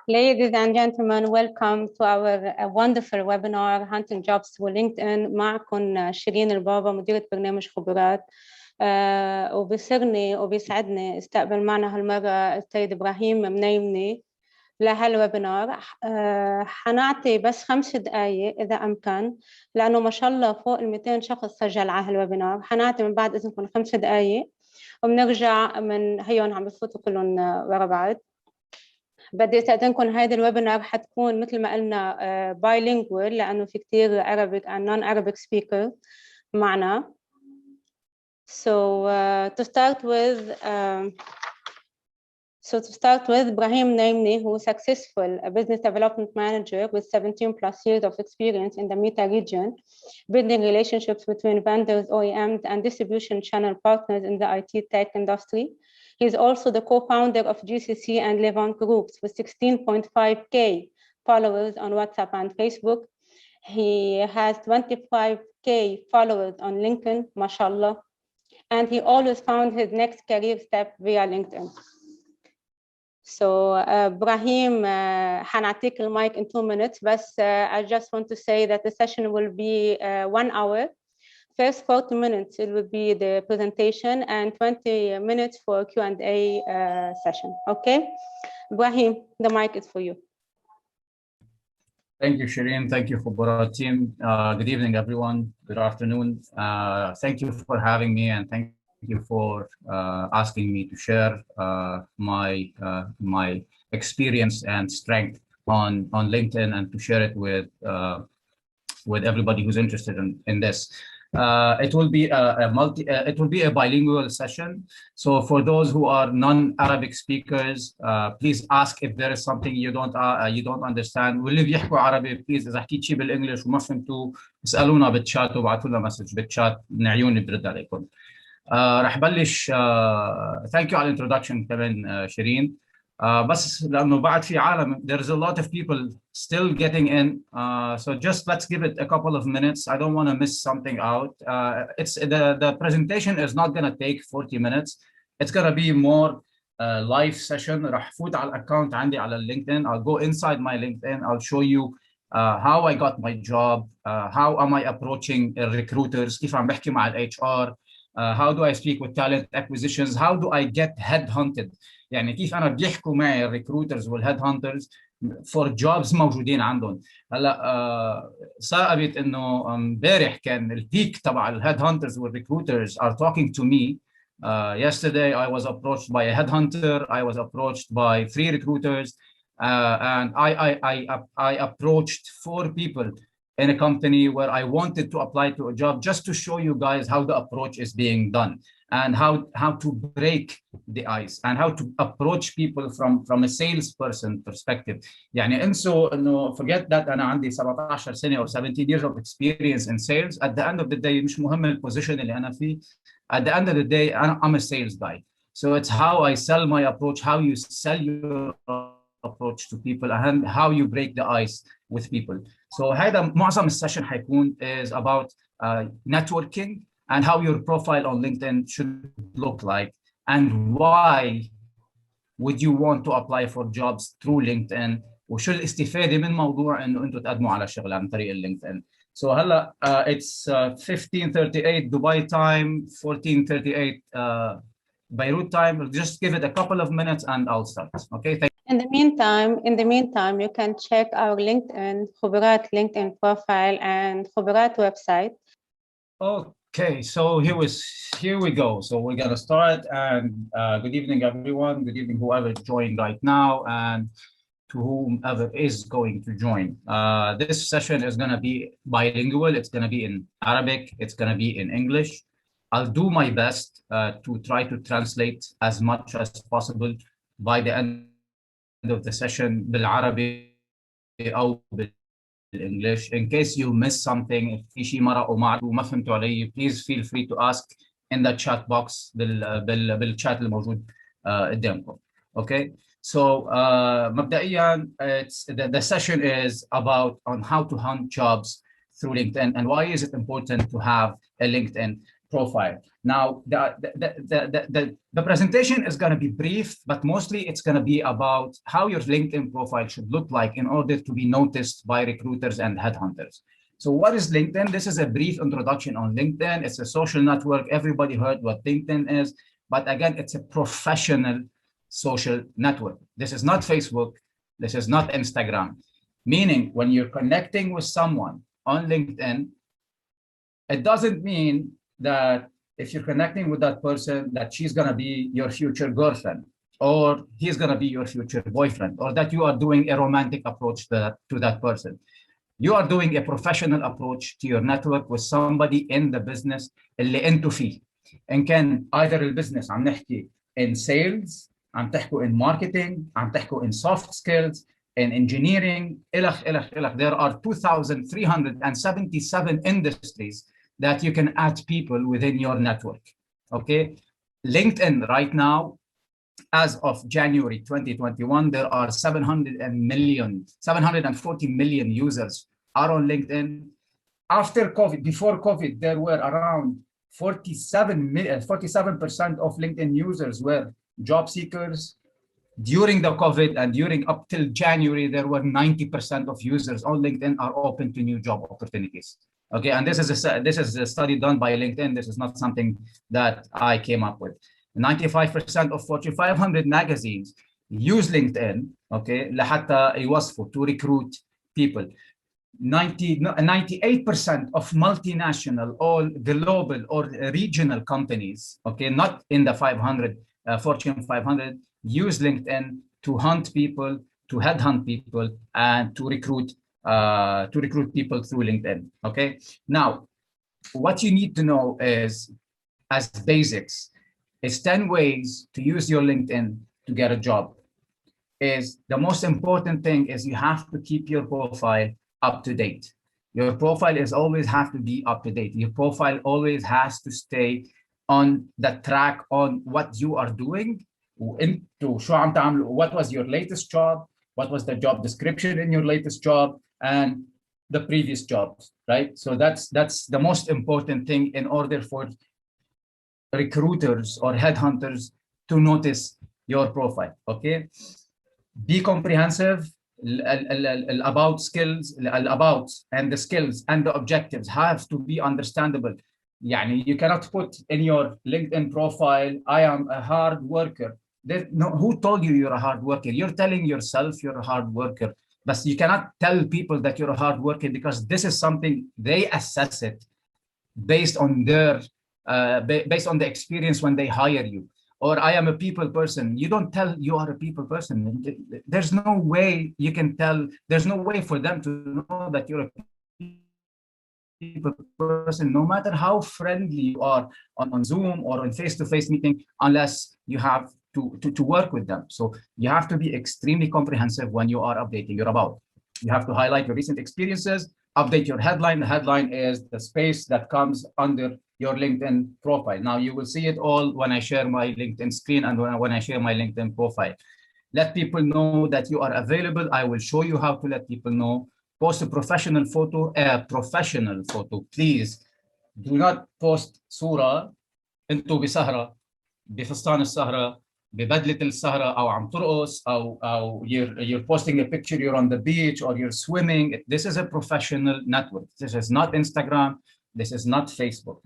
Ladies and gentlemen, welcome to our wonderful webinar Hunting Jobs through LinkedIn. معكم شيرين البابا مديرة برنامج خبرات. وبيسرني وبيسعدني استقبل معنا هالمرة السيد إبراهيم منيمني لهالويبينار. حنعطي بس 5 دقايق إذا أمكن، لأنه ما شاء الله فوق 200 شخص سجل على هالويبينار. حنعطي من بعد إذنكم 5 دقايق وبنرجع من هيون عم بفوتوا كلهم ورا بعض. بدي استأذنكم هيدا الويبينار حتكون مثل ما قلنا bilingual لأنه في كتير Arabic and non-Arabic speaker معنا. So to start with Ibrahim Mneimneh, who is successful business development manager with 17 plus years of experience in the META region, building relationships between vendors, OEMs, and distribution channel partners in the IT tech industry. He is also the co-founder of GCC and Levant Groups with 16.5K followers on WhatsApp and Facebook. He has 25K followers on LinkedIn, mashallah, and he always found his next career step via LinkedIn. So Ibrahim, حنعطيك المايك in 2 minutes, but I just want to say that the session will be 1 hour. First 40 minutes, it will be the presentation and 20 minutes for Q&A session. Okay, Ibrahim, the mic is for you. Thank you, Shireen. Thank you, Khubara team. Good evening, everyone. Good afternoon. Thank you for having me, and thank you for asking me to share my experience and strength on LinkedIn and to share it with everybody who's interested in this. It will be a bilingual session. So for those who are non-Arabic speakers, please ask if there is something you don't understand. واللي بيحكوا عربي please إذا حكيت شيء بالإنجليش وما فهمتوا اسألونا بالشات وابعثوا لنا مسج بالشات من عيوني برد عليكم. رح بلش. Thank you على الانترودكشن كمان شيرين. بس لأنه بعد في عالم there's a lot of people still getting in, so just let's give it a couple of minutes. I don't want to miss something out. It's the presentation is not going to take 40 minutes. It's going to be more live session. رح فوت على الأكاونت عندي على LinkedIn. I'll go inside my LinkedIn. I'll show you how I got my job, how am I approaching recruiters, كيف عم بحكي مع ال HR, how do I speak with talent acquisitions, how do I get headhunted. يعني كيف أنا بيحكوا معي الريكروترز والهيد هانترز فور جوبز موجودين عندهم. هلا ثابت إنه امبارح كان البيك تبع الهيد هانترز والريكروترز are talking to me. Yesterday I was approached by a headhunter. I was approached by 3 recruiters, and I approached 4 people in a company where I wanted to apply to a job, just to show you guys how the approach is being done and how to break the ice and how to approach people from a salesperson perspective. يعني انسوا انه forget that انا عندي 17 سنه or 17 years of experience in sales. At the end of the day مش مهم البوزيشن اللي انا فيه. At the end of the day I'm a sales guy. So it's how I sell my approach, how you sell your approach to people, and how you break the ice with people. So هذا معظم السيشن حيكون is about networking and how your profile on LinkedIn should look like, and why would you want to apply for jobs through LinkedIn, وشو الاستفادة من موضوع إنه أنتوا تقدموا على شغل عن طريق LinkedIn. So هلا it's 15:38 Dubai time, 14:38 Beirut time. Just give it a couple of minutes and I'll start. Okay. Thank you. In the meantime, you can check our LinkedIn, Khubarat LinkedIn profile and Khubarat website. Okay, so here we go. So we're gonna start, and good evening, everyone. Good evening, whoever joined right now, and to whomever is going to join. This session is gonna be bilingual. It's gonna be in Arabic. It's gonna be in English. I'll do my best to try to translate as much as possible by the end of the session بالعربي أو English. In case you miss something, if في شيء مرق وما فهمتوا علي, please feel free to ask in the chat box بالchat الموجود قدامكم. Okay, so مبدئيا the session is about on how to hunt jobs through LinkedIn and why is it important to have a LinkedIn. profile. Now, the presentation is going to be brief, but mostly it's going to be about how your LinkedIn profile should look like in order to be noticed by recruiters and headhunters. So what is LinkedIn? This is a brief introduction on LinkedIn. It's a social network. Everybody heard what LinkedIn is, but again, it's a professional social network. This is not Facebook. This is not Instagram. Meaning when you're connecting with someone on LinkedIn, it doesn't mean that if you're connecting with that person, that she's going to be your future girlfriend, or he's going to be your future boyfriend, or that you are doing a romantic approach to that person. You are doing a professional approach to your network with somebody in the business اللي انتو فيه. إن كان either البزنس عم نحكي in sales, عم تحكوا in marketing, عم تحكوا in soft skills, in engineering, there are 2,377 industries that you can add people within your network, okay? LinkedIn right now, as of January 2021, there are 740 million users are on LinkedIn. After COVID, before COVID, there were around 47% of LinkedIn users were job seekers. During the COVID and during up till January, there were 90% of users on LinkedIn are open to new job opportunities. Okay, and this is a study done by LinkedIn. This is not something that I came up with. 95% of Fortune 500 magazines use LinkedIn, okay, لحتى يوصفوا, to recruit people. 98% of multinational or global or regional companies, okay, not in the 500, Fortune 500, use LinkedIn to hunt people, to headhunt people, and to recruit people through LinkedIn. Okay. Now, what you need to know is, as basics, is 10 ways to use your LinkedIn to get a job. Is the most important thing is you have to keep your profile up to date. Your profile is always have to be up to date. Your profile always has to stay on the track on what you are doing. Into شو عم تعملوا, what was your latest job, what was the job description in your latest job, and the previous jobs, right? So that's the most important thing in order for recruiters or headhunters to notice your profile, okay? Be comprehensive. About skills, about and the skills and the objectives have to be understandable. يعني you cannot put in your LinkedIn profile, I am a hard worker. No, who told you you're a hard worker? You're telling yourself you're a hard worker, but you cannot tell people that you're a hard worker, because this is something they assess it based on their based on the experience when they hire you. Or I am a people person. You don't tell you are a people person. There's no way you can tell. There's no way for them to know that you're a people person, no matter how friendly you are on Zoom or on face-to-face meeting, unless you have to work with them. So you have to be extremely comprehensive when you are updating your about. You have to highlight your recent experiences, update your headline. The headline is the space that comes under your LinkedIn profile. Now you will see it all when I share my LinkedIn screen and when I share my LinkedIn profile. Let people know that you are available. I will show you how to let people know. Post a professional photo, please. Do not post صورة انتو بسهرة بفستان السهرة ببدلة السهرة أو عم ترقص أو you're posting a picture, you're on the beach or you're swimming. This is a professional network. This is not Instagram. This is not Facebook.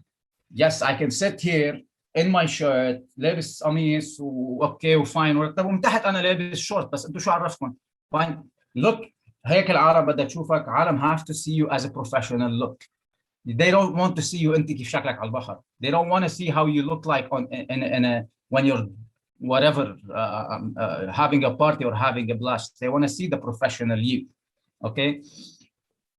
Yes, I can sit here in my shirt لابس قميص وأوكي وفاين. طب ومن تحت أنا لابس شورت, بس أنتوا شو عرفكم؟ Fine. Look, هيك العالم بدها تشوفك. عالم have to see you as a professional look. They don't want to see you أنت كيف شكلك على البحر. They don't want to see how you look like when you're whatever having a party or having a blast. They want to see the professional you. Okay.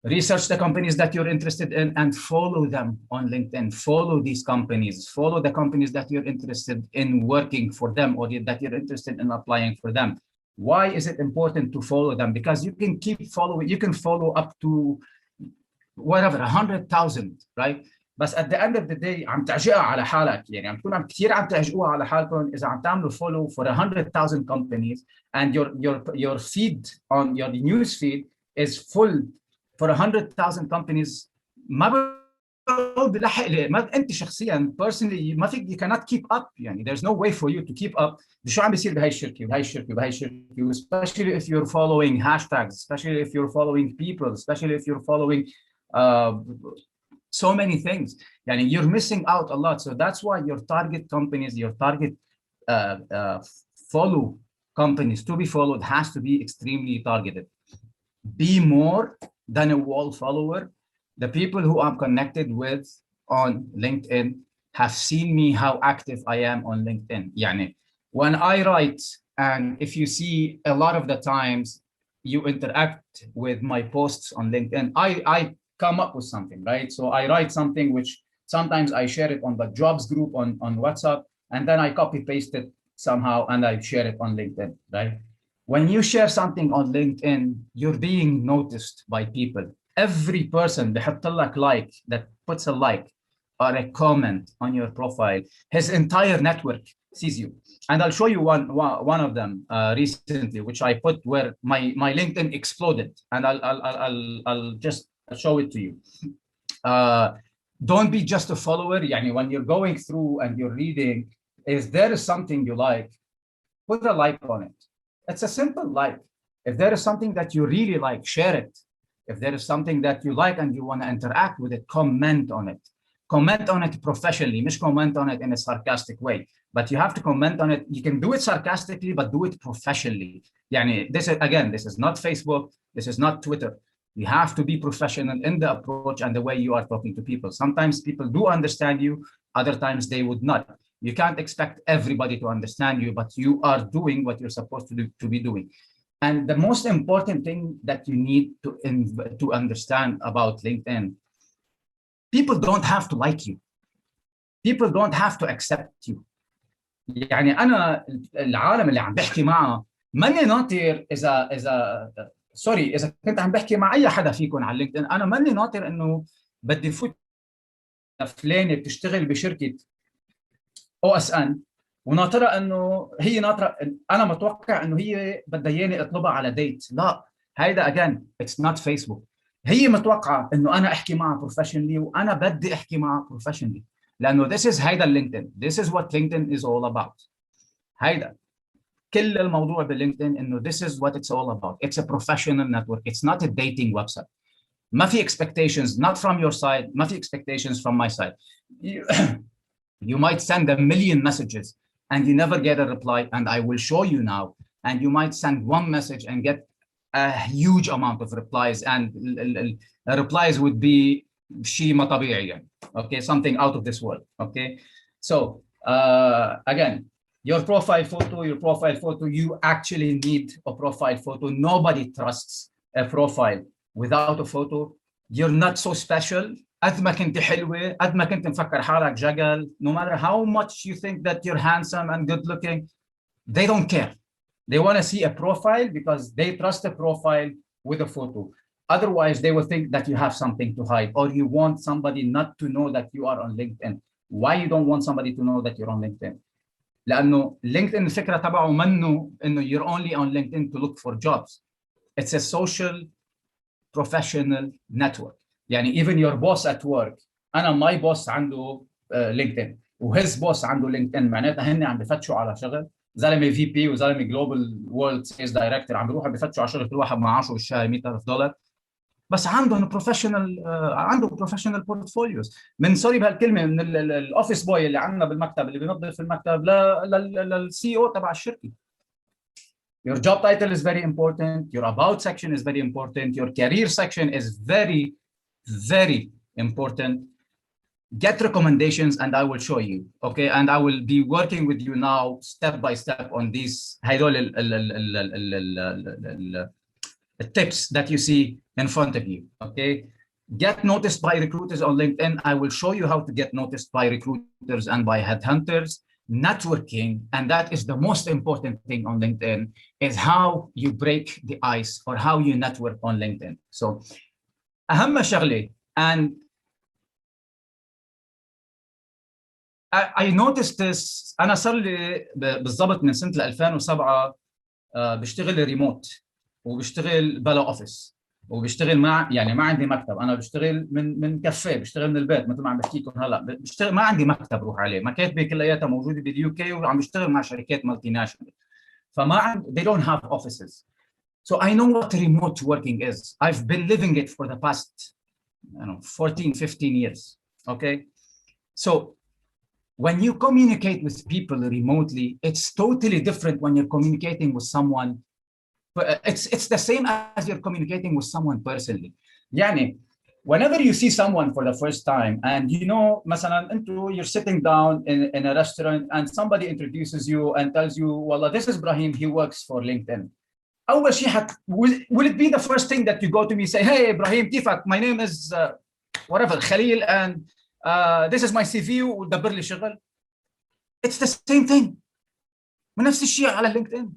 Research the companies that you're interested in and follow them on LinkedIn. Follow these companies. Follow the companies that you're interested in working for them or that you're interested in applying for them. Why is it important to follow them? Because you can keep following. You can follow up to whatever 100,000, right? But at the end of the day, عم تعجقها على حالك. يعني عم تكون كثير عم تعجقوها على حالكم إذا عم تعملوا follow for 100,000 companies and your feed on your news feed is full for 100,000 companies. ما بلحق لي ما انت شخصيا personally ما فيك you cannot keep up يعني there's no way for you to keep up شو عم بيصير بهاي الشركه وبهاي الشركه وبهاي الشركه especially if you're following hashtags especially if you're following people especially if you're following uh, so many things يعني you're missing out a lot so that's why your target companies your target follow companies to be followed has to be extremely targeted be more than a wall follower. The people who I'm connected with on LinkedIn have seen me how active I am on LinkedIn. Yani, when I write, and if you see a lot of the times you interact with my posts on LinkedIn, I come up with something, right? So I write something which sometimes I share it on the jobs group on WhatsApp, and then I copy paste it somehow and I share it on LinkedIn, right? When you share something on LinkedIn, you're being noticed by people. Every person بيحط لك like that puts a like or a comment on your profile, his entire network sees you. And I'll show you one of them recently, which I put where my LinkedIn exploded. And I'll just show it to you. Don't be just a follower. Yani when you're going through and you're reading, if there is something you like, put a like on it. It's a simple like. If there is something that you really like, share it. If there is something that you like and you want to interact with it, comment on it. Comment on it professionally, مش comment on it in a sarcastic way. But you have to comment on it. You can do it sarcastically, but do it professionally. Yani, this is not Facebook. This is not Twitter. You have to be professional in the approach and the way you are talking to people. Sometimes people do understand you. Other times they would not. You can't expect everybody to understand you, but you are doing what you're supposed to be doing. And the most important thing that you need to understand about LinkedIn, people don't have to like you. People don't have to accept you. يعني أنا العالم اللي عم بحكي معه ماني ناطر إذا كنت عم بحكي مع أي حدا فيكم على لينكدين أنا ماني ناطر إنه بدي فوت فلانة بتشتغل بشركة OSN وناطره انه هي ناطره انا متوقع انه هي بدها اياني اطلبها على ديت لا هيدا اجين اتس نوت فيسبوك هي متوقعه انه انا احكي معها بروفيشنلي وانا بدي احكي معها بروفيشنلي لانه هيدا اللينكدين this is what LinkedIn is all about هيدا كل الموضوع باللينكدين انه this is what it's all about it's a professional network it's not a dating website ما في expectations not from your side ما في expectations from my side you might send a million messages and you never get a reply and I will show you now and you might send one message and get a huge amount of replies and the replies would be شيء ما طبيعي يعني okay something out of this world okay so again your profile photo you actually need a profile photo nobody trusts a profile without a photo you're not so special قد ما كنت حلوة قد ما كنت مفكر حالك جغل no matter how much you think that you're handsome and good looking they don't care they want to see a profile because they trust a profile with a photo otherwise they will think that you have something to hide or you want somebody not to know that you are on LinkedIn why you don't want somebody to know that you're on LinkedIn لأنه LinkedIn الفكرة تبعه منه إنه you're only on LinkedIn to look for jobs it's a social professional network يعني even your boss at work انا my boss عنده LinkedIn وhis boss عنده LinkedIn معناتها هن عم بفتشوا على شغل زلمه في بي وزلمه جلوبال وورلد سيلز دايركتور عم بيروحوا بفتشوا على شغل كل واحد معاشه بالشهر $100,000 بس عندهم بروفيشنال عنده بروفيشنال بورتفوليوز من سوري بهالكلمه من الاوفيس بوي اللي عندنا بالمكتب اللي بينظف المكتب للسي او تبع الشركه Your job title is very important. Your about section is very important. Your career section is very, very important. Get recommendations and I will show you. Okay. And I will be working with you now step by step on these tips that you see in front of you. Okay. Get noticed by recruiters on LinkedIn. I will show you how to get noticed by recruiters and by headhunters. Networking, and that is the most important thing on LinkedIn, is how you break the ice or how you network on LinkedIn. So, أهم شغلة, and I noticed this. أنا صار لي بالضبط من سنة 2007 بشتغل ريموت وبشتغل بلا أوفيس. وبشتغل مع يعني ما عندي مكتب، انا بشتغل من كافيه، بشتغل من البيت مثل ما عم بحكي لكم هلا، بشتغل ما عندي مكتب روح عليه، مكاتبي كلياتها موجوده باليو كي وعم بشتغل مع شركات مالتي ناشونال، فما عندي they don't have offices. So I know what remote working is. I've been living it for the past 14, 15 years. Okay. So when you communicate with people remotely, it's totally different when you're communicating with someone. It's the same as you're communicating with someone personally. يعني whenever you see someone for the first time and مثلا you're sitting down in a restaurant and somebody introduces you and tells you, well, this is Ibrahim, he works for LinkedIn. أول شيء will it be the first thing that you go to me say, hey Ibrahim كيفك, my name is whatever Khalil and this is my CV ودبر لي شغل. It's the same thing. ونفس الشيء على LinkedIn.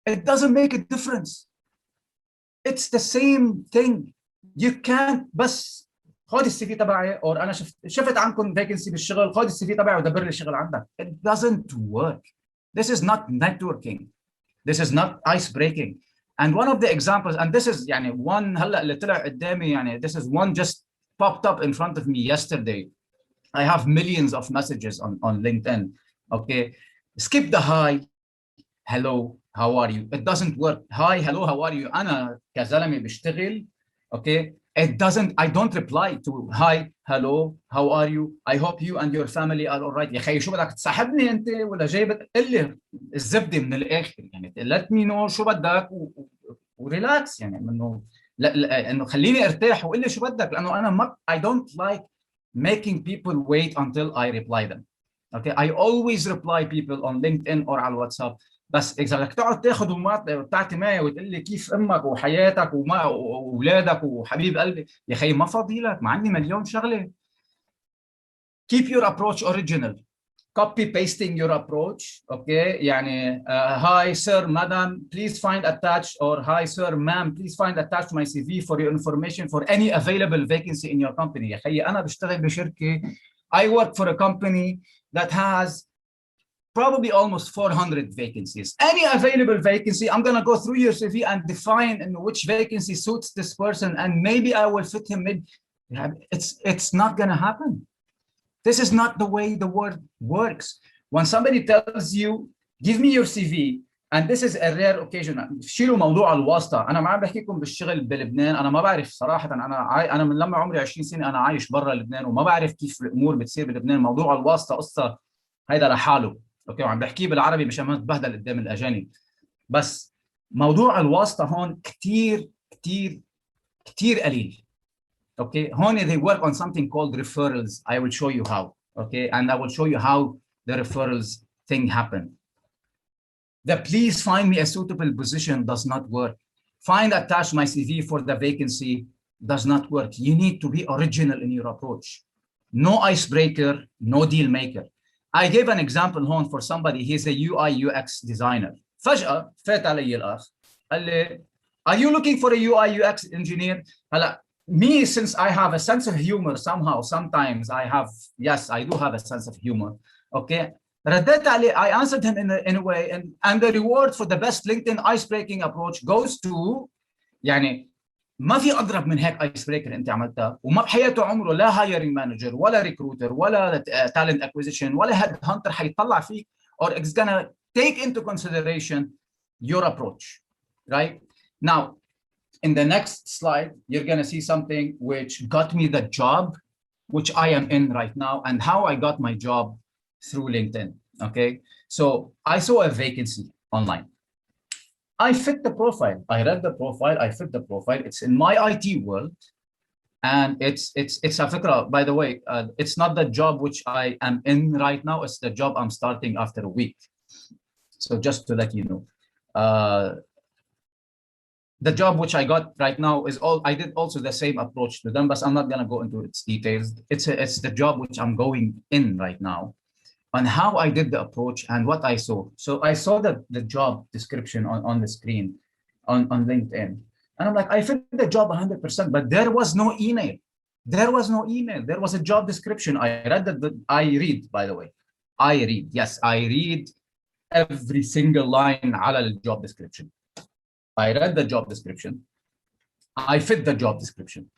It doesn't make a difference. It's the same thing. You can't بس خد السي في تبعي or انا شفت عنكم vacancy بالشغل, خد السي في تبعي ودبر لي الشغل عندك. It doesn't work. This is not networking. This is not ice breaking. And one of the examples, and this is يعني one هلا اللي طلع قدامي, يعني this is one just popped up in front of me yesterday. I have millions of messages on LinkedIn. Okay. Skip the hi, hello, how are you? It doesn't work. Hi, hello, how are you? أنا كزلمة بشتغل. Okay. It doesn't, I don't reply to hi, hello, how are you? I hope you and your family are all right. يا خي شو بدك تصاحبني أنت ولا جاي بتقول لي الزبدة من الآخر, يعني let me know شو بدك وريلاكس, يعني إنه لا إنه خليني أرتاح وقول لي شو بدك, لأنه أنا ما I don't like making people wait until I reply them. Okay, I always reply people on LinkedIn or على الواتساب. بس اذا بدك تقعد تاخذ وتعطي معي وتقول لي كيف امك وحياتك واولادك وحبيب قلبي, يا اخي ما فاضي لك, ما عندي مليون شغله. Keep your approach original. Copy pasting your approach. Okay, يعني hi sir, madam, please find attached, or hi sir, ma'am, please find attached my CV for your information for any available vacancy in your company. يا اخي انا بشتغل بشركه, I work for a company that has probably almost 400 vacancies. Any available vacancy, I'm going to go through your CV and define which vacancy suits this person, and maybe I will fit him in. It's not going to happen. This is not the way the world works. When somebody tells you, give me your CV, and this is a rare occasion, شيلوا موضوع الواسطة. أنا ما عم بحكيكم بالشغل بلبنان, أنا ما بعرف صراحة, أنا من لما عمري 20 سنة أنا عايش برا لبنان وما بعرف كيف الأمور بتصير بلبنان. موضوع الواسطة قصة هيدا لحاله. اوكي, وعم بحكيه بالعربي مشان ما نتبهدل قدام الاجانب. بس موضوع الواسطه هون كثير كثير كثير قليل. اوكي, هون they work on something called referrals. I will show you how. Okay, and I will show you how the referrals thing happen. The please find me a suitable position does not work. Find attach my CV for the vacancy does not work. You need to be original in your approach. No icebreaker, no deal maker. I gave an example هون for somebody, he's a UI UX designer. فجأة فات علي الأخ قال لي, are you looking for a UI UX engineer? هلا me, since I have a sense of humor somehow, sometimes I have, yes, I do have a sense of humor. Okay, رديت عليه, I answered him in a way, and the reward for the best LinkedIn ice-breaking approach goes to, يعني ما في اضرب من هيك ايس بريكر انت عملتها, وما بحياته عمره لا هايرنج مانجر ولا ريكروتر ولا تالنت اكوزيشن ولا هيد هانتر حيطلع فيك, or it's gonna take into consideration your approach. Right now, in the next slide, you're gonna see something which got me the job which I am in right now, and how I got my job through LinkedIn. Okay, so I saw a vacancy online. I fit the profile. I read the profile. I fit the profile. It's in my IT world, and it's a fikra. By the way, it's not the job which I am in right now. It's the job I'm starting after a week. So just to let you know, the job which I got right now is all. I did also the same approach to them, but I'm not gonna go into its details. It's the job which I'm going in right now, on how I did the approach and what I saw. So I saw the job description on the screen on LinkedIn. And I'm like, I fit the job 100%, but there was no email. There was no email. There was a job description. I read I read, by the way. I read. Yes, I read every single line على the job description. I read the job description. I fit the job description.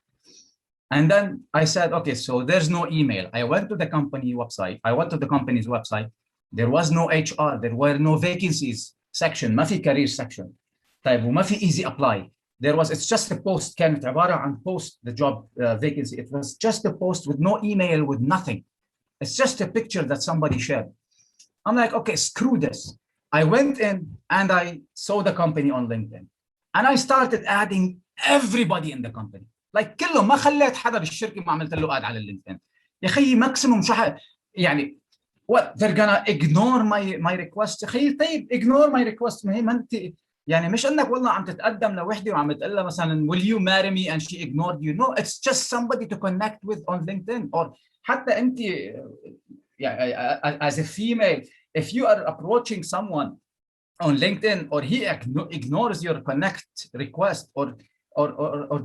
And then I said, okay, so there's no email. I went to the company website. I went to the company's website. There was no HR. There were no vacancies section. ما في career section. طيب وما في easy apply. It's just a post. كانت عبارة عن post, the job vacancy. It was just a post with no email, with nothing. It's just a picture that somebody shared. I'm like, okay, screw this. I went in and I saw the company on LinkedIn. And I started adding everybody in the company. Like كله ما خليت حدا بالشركة ما عملت له add على LinkedIn. يا أخي maximum يعني what, they're gonna ignore my request. يا أخي طيب ignore my request. ما أنت يعني مش انك والله عم تتقدم لوحده وعم تقول لها مثلا will you marry me and she ignored you. No, it's just somebody to connect with on LinkedIn. Or حتى انت يعني as a female, if you are approaching someone on LinkedIn or he ignores your connect request or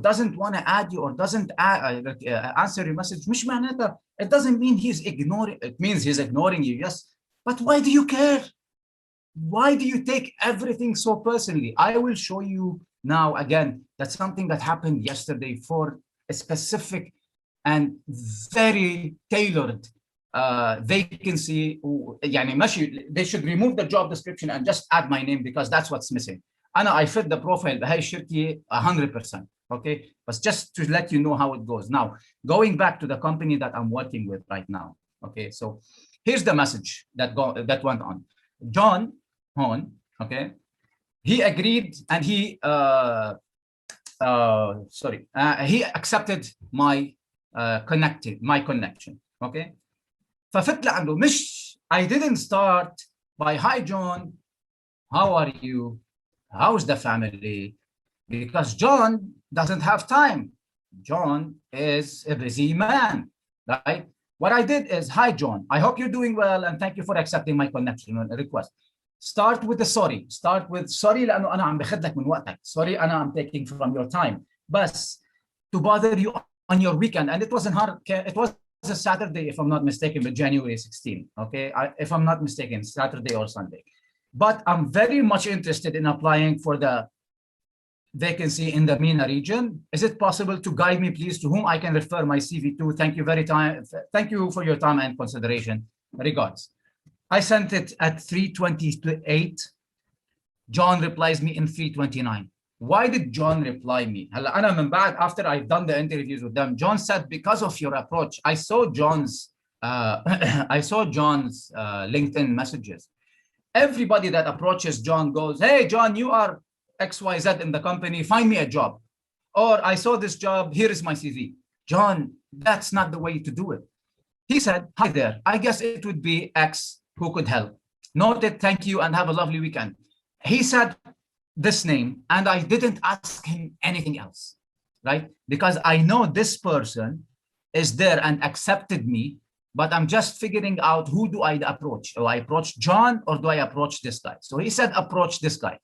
doesn't want to add you or doesn't answer your message, مش معناتها, it doesn't mean he's ignoring, it means he's ignoring you, yes, but why do you care? Why do you take everything so personally? I will show you now again, that's something that happened yesterday for a specific and very tailored vacancy. يعني ماشي, they should remove the job description and just add my name because that's what's missing. I fit the profile بهاي الشركة 100%. Okay, but just to let you know how it goes. Now, going back to the company that I'm working with right now. Okay, so here's the message that went on. John Hon, okay, he agreed and he he accepted my connection. Okay, ففت لعنده, مش, I didn't start by hi John, how are you, how's the family, because John doesn't have time. John is a busy man, right? What I did is, hi John, I hope you're doing well and thank you for accepting my connection request. Start with the sorry. Start with sorry لأنه أنا عم بخد لك من وقتك. Sorry أنا I'm taking from your time. بس to bother you on your weekend, and it wasn't hard. It was a Saturday, if I'm not mistaken, but January 16. Okay, if I'm not mistaken, Saturday or Sunday. But I'm very much interested in applying for the vacancy in the MENA region. Is it possible to guide me, please, to whom I can refer my CV to? Thank you for your time and consideration. Regards. I sent it at 3:28. John replies me in 3:29. Why did John reply me? هلا أنا من بعد, after I've done the interviews with them, John said, because of your approach, I saw John's LinkedIn messages. Everybody that approaches John goes, hey, John, you are XYZ in the company, find me a job. Or I saw this job, here is my CV. John, that's not the way to do it. He said, hi there, I guess it would be X who could help. Noted, thank you, and have a lovely weekend. He said this name, and I didn't ask him anything else, right? Because I know this person is there and accepted me, but I'm just figuring out who do I approach. Do I approach John or do I approach this guy? So he said, approach this guy.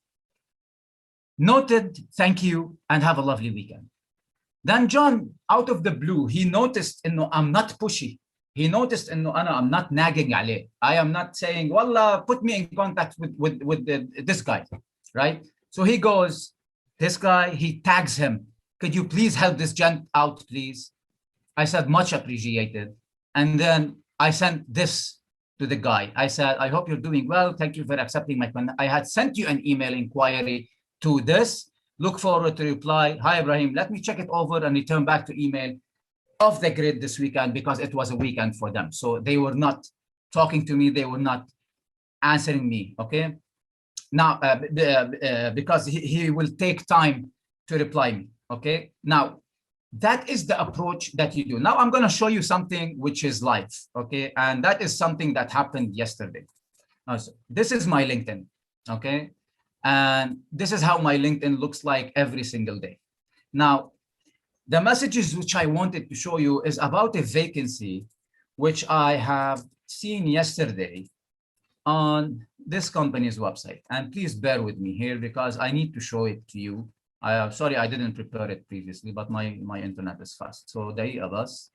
Noted, thank you, and have a lovely weekend. Then John, out of the blue, he noticed, I'm not pushy. He noticed I'm not nagging عليه. I am not saying, wallah, put me in contact with this guy, right? So he goes, this guy, he tags him. Could you please help this gent out, please? I said, much appreciated. And then I sent this to the guy. I said, I hope you're doing well. Thank you for accepting my comment. I had sent you an email inquiry to this. Look forward to reply. Hi, Ibrahim. Let me check it over and return back to email off the grid this weekend because it was a weekend for them. So they were not talking to me. They were not answering me. Okay. Now, because he will take time to reply me. Okay. Now, that is the approach that you do. Now, I'm going to show you something which is live. Okay. And that is something that happened yesterday. So this is my LinkedIn. Okay. And this is how my LinkedIn looks like every single day. Now, the messages which I wanted to show you is about a vacancy which I have seen yesterday on this company's website. And please bear with me here because I need to show it to you. Sorry, I didn't prepare it previously, but my internet is fast. So دقيقة بس.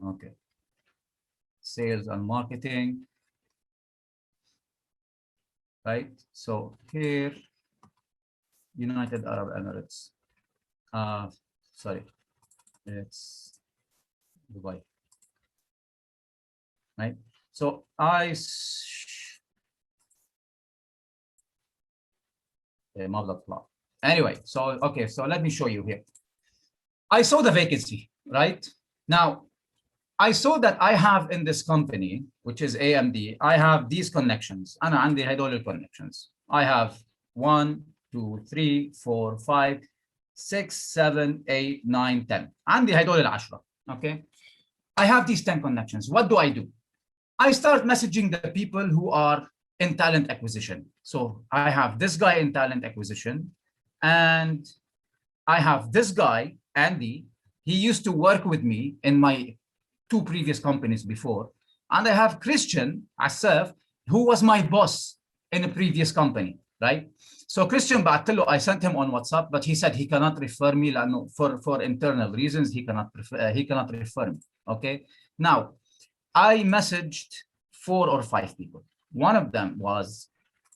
Okay. Sales and marketing. right? So here, United Arab Emirates. Sorry, it's Dubai, right? So anyway, so okay, so let me show you here. I saw the vacancy, right? Now, I saw that I have in this company, which is AMD, I have these connections. أنا عندي هدول connections. I have 1, 2, 3, 4, 5, 6, 7, 8, 9, 10. عندي هدول 10. Okay. I have these 10 connections. What do? I start messaging the people who are in talent acquisition. So I have this guy in talent acquisition, and I have this guy, Andy. He used to work with me in my 2 previous companies before. And I have Christian Asaf, who was my boss in a previous company, right? So Christian Batello, I sent him on WhatsApp, but he said he cannot refer me for internal reasons. He cannot refer me. Okay. Now, I messaged 4 or 5 people. One of them was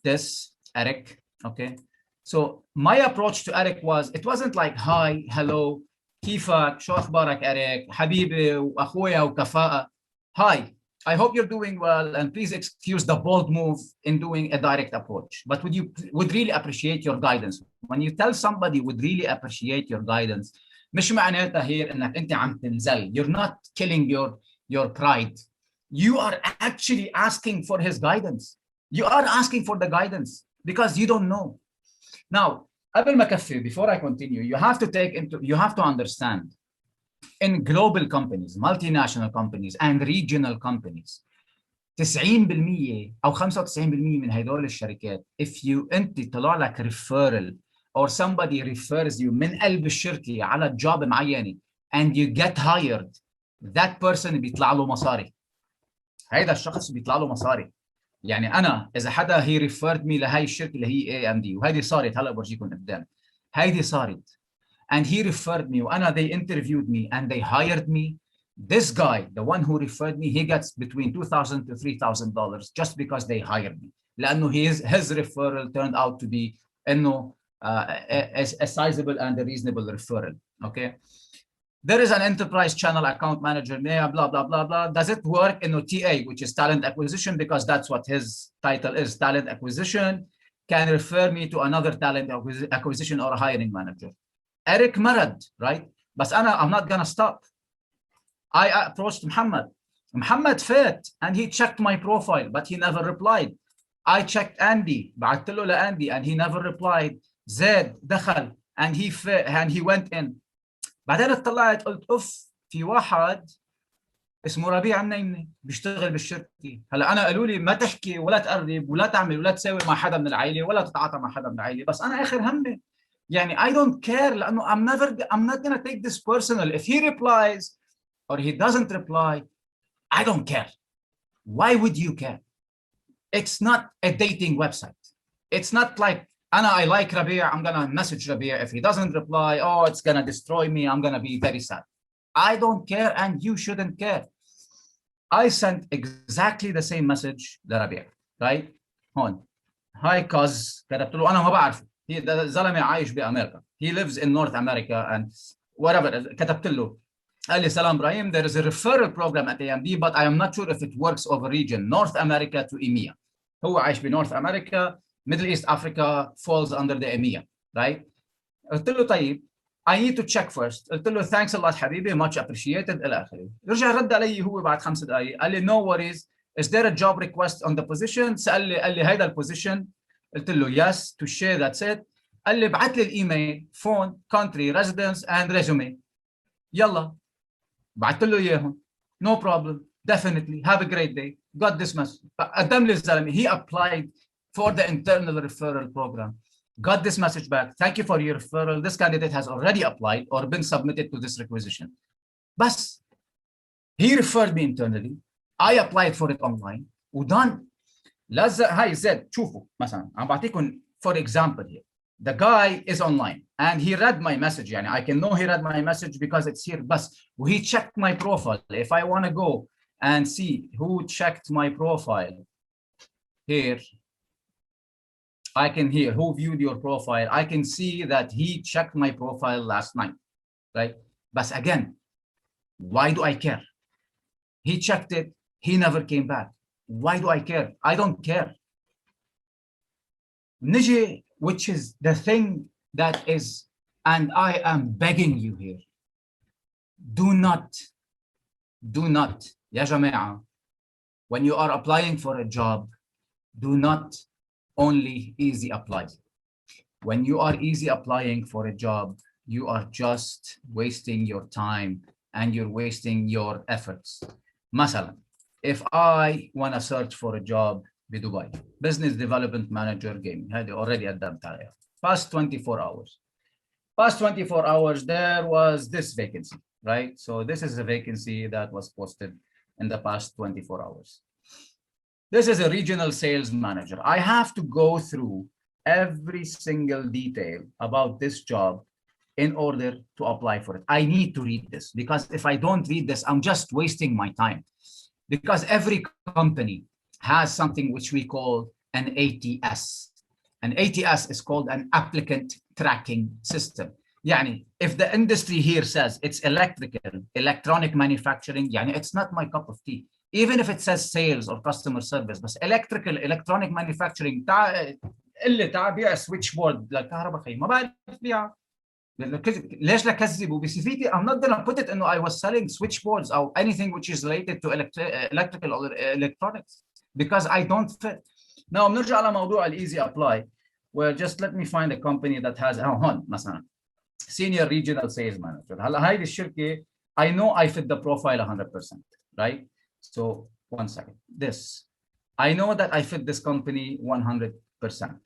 this Eric. Okay. So my approach to Eric was, it wasn't like, hi, hello, كيفك, شو أخبارك Eric, حبيبي وأخويا وكفاءة. Hi, I hope you're doing well, and please excuse the bold move in doing a direct approach. But would really appreciate your guidance. When you tell somebody would really appreciate your guidance, مش معناتها here إنك أنت عم تنزل. You're not killing your pride. You are actually asking for his guidance. You are asking for the guidance because you don't know. Now, قبل ما أكفي, before I continue, you have to understand, in global companies, multinational companies, and regional companies, 90% أو 95% من هدول الشركات, if أنت طلع لك referral or somebody refers you من قلب الشركة على job معينة and you get hired, that person بيطلع له مصاري. هيدا الشخص بيطلع له مصاري. يعني أنا إذا حدا he referred me لهي الشركة اللي هي AMD, وهيدي صارت هلا برجيكم قدام. هيدي صارت. And he referred me, and they interviewed me, and they hired me. This guy, the one who referred me, he gets between $2,000 to $3,000 just because they hired me. لأنه his referral turned out to be a sizable and a reasonable referral. Okay. There is an enterprise channel account manager there, blah, blah, blah, blah. Does it work in TA, which is talent acquisition, because that's what his title is, talent acquisition, can refer me to another talent acquisition or a hiring manager. Eric مرض, right? But I'm not gonna stop. I approached Muhammad. Muhammad fit, and he checked my profile, but he never replied. I checked Andy, بعت له لأندي, and he never replied. زيد دخل, and he fit, and he went in. بعدين اطلعت قلت اوف, في واحد اسمه ربيع منيمنة بيشتغل بالشركة. هلا أنا قالوا لي ما تحكي ولا تقرب ولا تعمل ولا تساوي مع حدا من العائلة ولا تتعاطى مع حدا من العائلة, بس أنا آخر همي. يعني I don't care, لأنه I'm not gonna take this personal. If he replies or he doesn't reply, I don't care. Why would you care? It's not a dating website. It's not like I like Rabia, I'm gonna message Rabia. If he doesn't reply, oh, it's gonna destroy me, I'm gonna be very sad. I don't care, and you shouldn't care. I sent exactly the same message لربيع, right? هون. Hi cuz, كتبت له أنا ما بعرفه. زلمة عايش بأمريكا. He lives in North America and whatever. كتبت له, قال لي سلام إبراهيم, there is a referral program at AMD, but I am not sure if it works over region, North America to EMEA. هو عايش بنورث أمريكا, Middle East Africa falls under the EMEA, right? قلت له طيب, I need to check first. قلت له thanks a lot حبيبي, much appreciated إلى آخره. رجع رد علي هو بعد 5 دقائق, قال لي no worries, is there a job request on the position؟ قال لي هيدا البوزيشن. قلت له yes, to share, that's it. قال لي بعت لي الايميل, phone, country, residence and resume. يلا بعت له اياهم. No problem, definitely, have a great day, got this message. قدم لي الزلمه, he applied for the internal referral program, got this message back, thank you for your referral, this candidate has already applied or been submitted to this requisition. بس he referred me internally, I applied for it online ودone. لزق هاي زد. شوفوا مثلا عم بعطيكم for example here. The guy is online and he read my message. يعني I can know he read my message because it's here. بس he checked my profile. If I want to go and see who checked my profile here, I can hear who viewed your profile. I can see that he checked my profile last night, right? But again, why do I care? He checked it. He never came back. Why do I care? I don't care. Niji, which is the thing that is, and I am begging you here, do not, ya jama'a, when you are applying for a job, do not only easy apply. When you are easy applying for a job, you are just wasting your time and you're wasting your efforts. مثلا, if I want to search for a job in Dubai, business development manager gaming, هذه already قدمت عليها. Past 24 hours. Past 24 hours, there was this vacancy, right? So this is a vacancy that was posted in the past 24 hours. This is a regional sales manager. I have to go through every single detail about this job in order to apply for it. I need to read this, because if I don't read this, I'm just wasting my time. Because every company has something which we call an ATS. An ATS is called an applicant tracking system. Yani, if the industry here says it's electronic manufacturing, yani, it's not my cup of tea. Even if it says sales or customer service, but electronic manufacturing, اللي بيع سويتش بورد للكهرباء خي ما بعرف بيع. ليش لكذبوا بسيفيتي؟ I'm not gonna put it انه I was selling switchboards or anything which is related to electrical or electronics, because I don't fit. Now بنرجع على موضوع الايزي ابلاي. Well, just let me find a company that has هون مثلا senior regional sales manager. هلا هيدي الشركه I know I fit the profile 100%, right? So 1 second. This, I know that I fit this company 100%.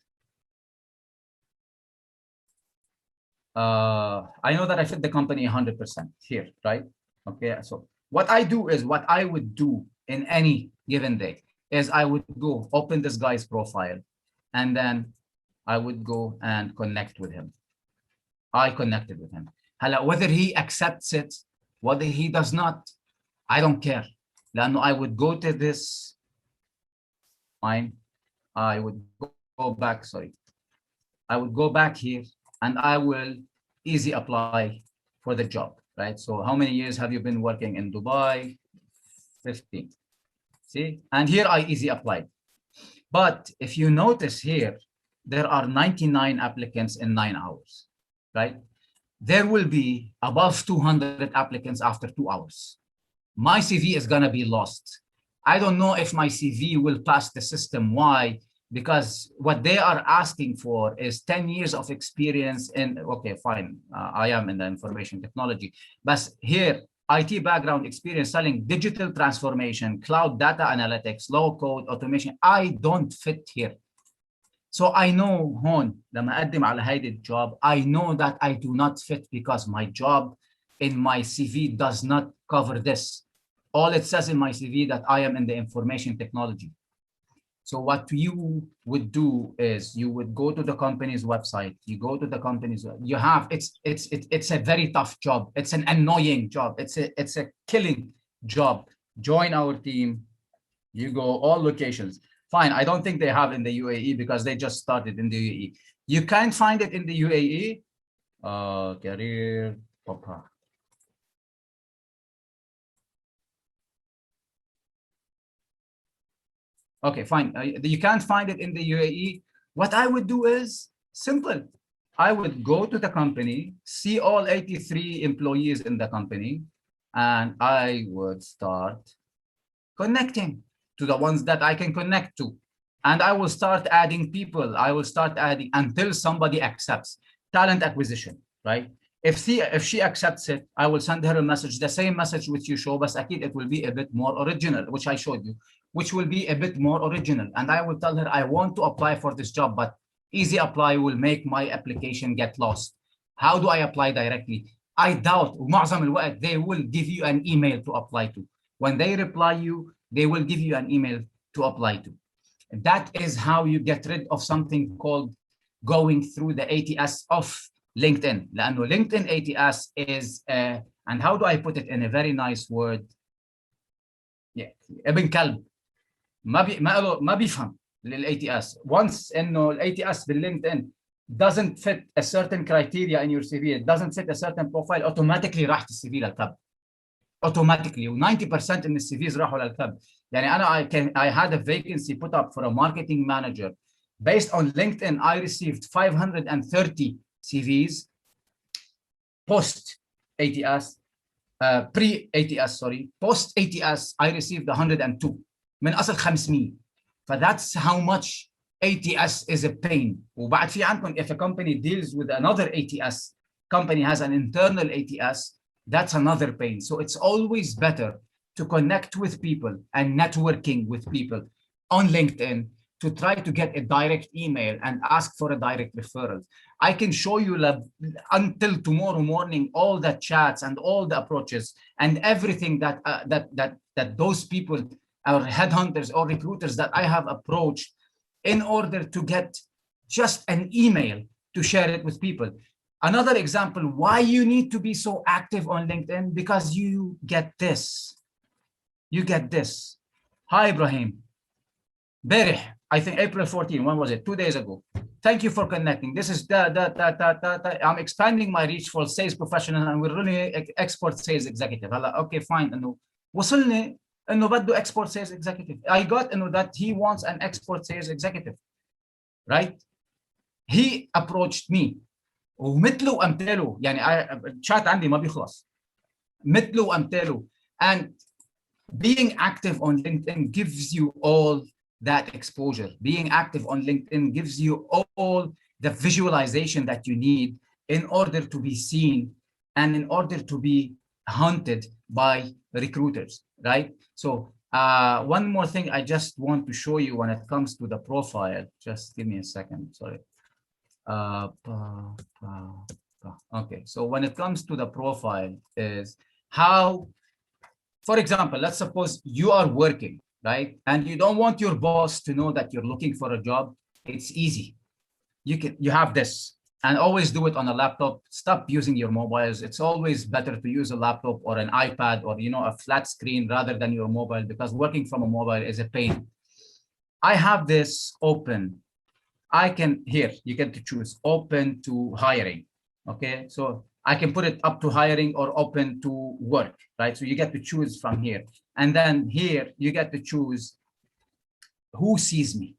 I know that I fit the company 100% here, right? Okay, so what I do is, what I would do in any given day is I would go open this guy's profile, and then I would go and connect with him. I connected with him. Whether he accepts it, whether he does not, I don't care. I would go to this, fine. I would go back, sorry. I would go back here and I will easy apply for the job, right? So how many years have you been working in Dubai? 15. See, and here I easy applied. But if you notice here, there are 99 applicants in 9 hours, right? There will be above 200 applicants after 2 hours. My CV is gonna be lost. I don't know if my CV will pass the system. Why? Because what they are asking for is 10 years of experience in, okay, fine, I am in the information technology, but here, IT background experience selling digital transformation, cloud data analytics, low code, automation, I don't fit here. So I know هون لما أقدم على هيدي job, I know that I do not fit because my job in my CV does not cover this. All it says in my CV that I am in the information technology. So what you would do is you would go to the company's website. You go to the company's, you have, it's a very tough job. It's an annoying job. It's a killing job. Join our team. You go all locations. Fine, I don't think they have in the UAE because they just started in the UAE. You can't find it in the UAE. Career, Papa. Okay, fine. You can't find it in the UAE. What I would do is simple. I would go to the company, see all 83 employees in the company, and I would start connecting to the ones that I can connect to. And I will start adding people. I will start adding until somebody accepts. Talent acquisition, right? If she accepts it, I will send her a message, the same message which you show, but it will be a bit more original, which I showed you, which will be a bit more original. And I will tell her, I want to apply for this job, but easy apply will make my application get lost. How do I apply directly? I doubt معظم الوقت they will give you an email to apply to. When they reply you, they will give you an email to apply to. That is how you get rid of something called going through the ATS of LinkedIn. لأنه LinkedIn ATS is, and how do I put it in a very nice word? Yeah, ابن كلب ما بيفهم. لل-ATS. Once إنه ال-ATS بالLinkedIn doesn't fit a certain criteria in your CV, it doesn't fit a certain profile, automatically راحت الCV للكب. Automatically, و90% من الCVs راحوا للكب. يعني أنا I had a vacancy put up for a marketing manager. Based on LinkedIn, I received 530 CVs post ATS, pre-ATS, sorry. Post ATS, I received 102 من أصل 500. That's how much ATS is a pain. وبعد في عندكم, if a company deals with another ATS, company has an internal ATS, that's another pain. So it's always better to connect with people and networking with people on LinkedIn to try to get a direct email and ask for a direct referral. I can show you until tomorrow morning all the chats and all the approaches and everything that those people or headhunters or recruiters that I have approached in order to get just an email to share it with people. Another example, why you need to be so active on LinkedIn, because you get this. You get this. Hi, Ibrahim. Berih, I think April 14, when was it? 2 days ago. Thank you for connecting. This is I'm expanding my reach for sales professional and we're really export sales executive. Okay, fine. إنه وصلني إنه بده export sales executive. I got إنه that he wants an export sales executive, right? He approached me. ومثله وأمثاله يعني الشات عندي ما بيخلص. مثله وأمثاله. And being active on LinkedIn gives you all that exposure. Being active on LinkedIn gives you all the visualization that you need in order to be seen and in order to be hunted by recruiters, right? So one more thing I just want to show you when it comes to the profile. Just give me a second, sorry. Okay, so when it comes to the profile is how, for example, let's suppose you are working, right? And you don't want your boss to know that you're looking for a job. It's easy. You have this and always do it on a laptop. Stop using your mobiles. It's always better to use a laptop or an iPad or, a flat screen rather than your mobile, because working from a mobile is a pain. I have this open. Here, you get to choose open to hiring. Okay, so I can put it up to hiring or open to work, right? So you get to choose from here. And then here, you get to choose who sees me.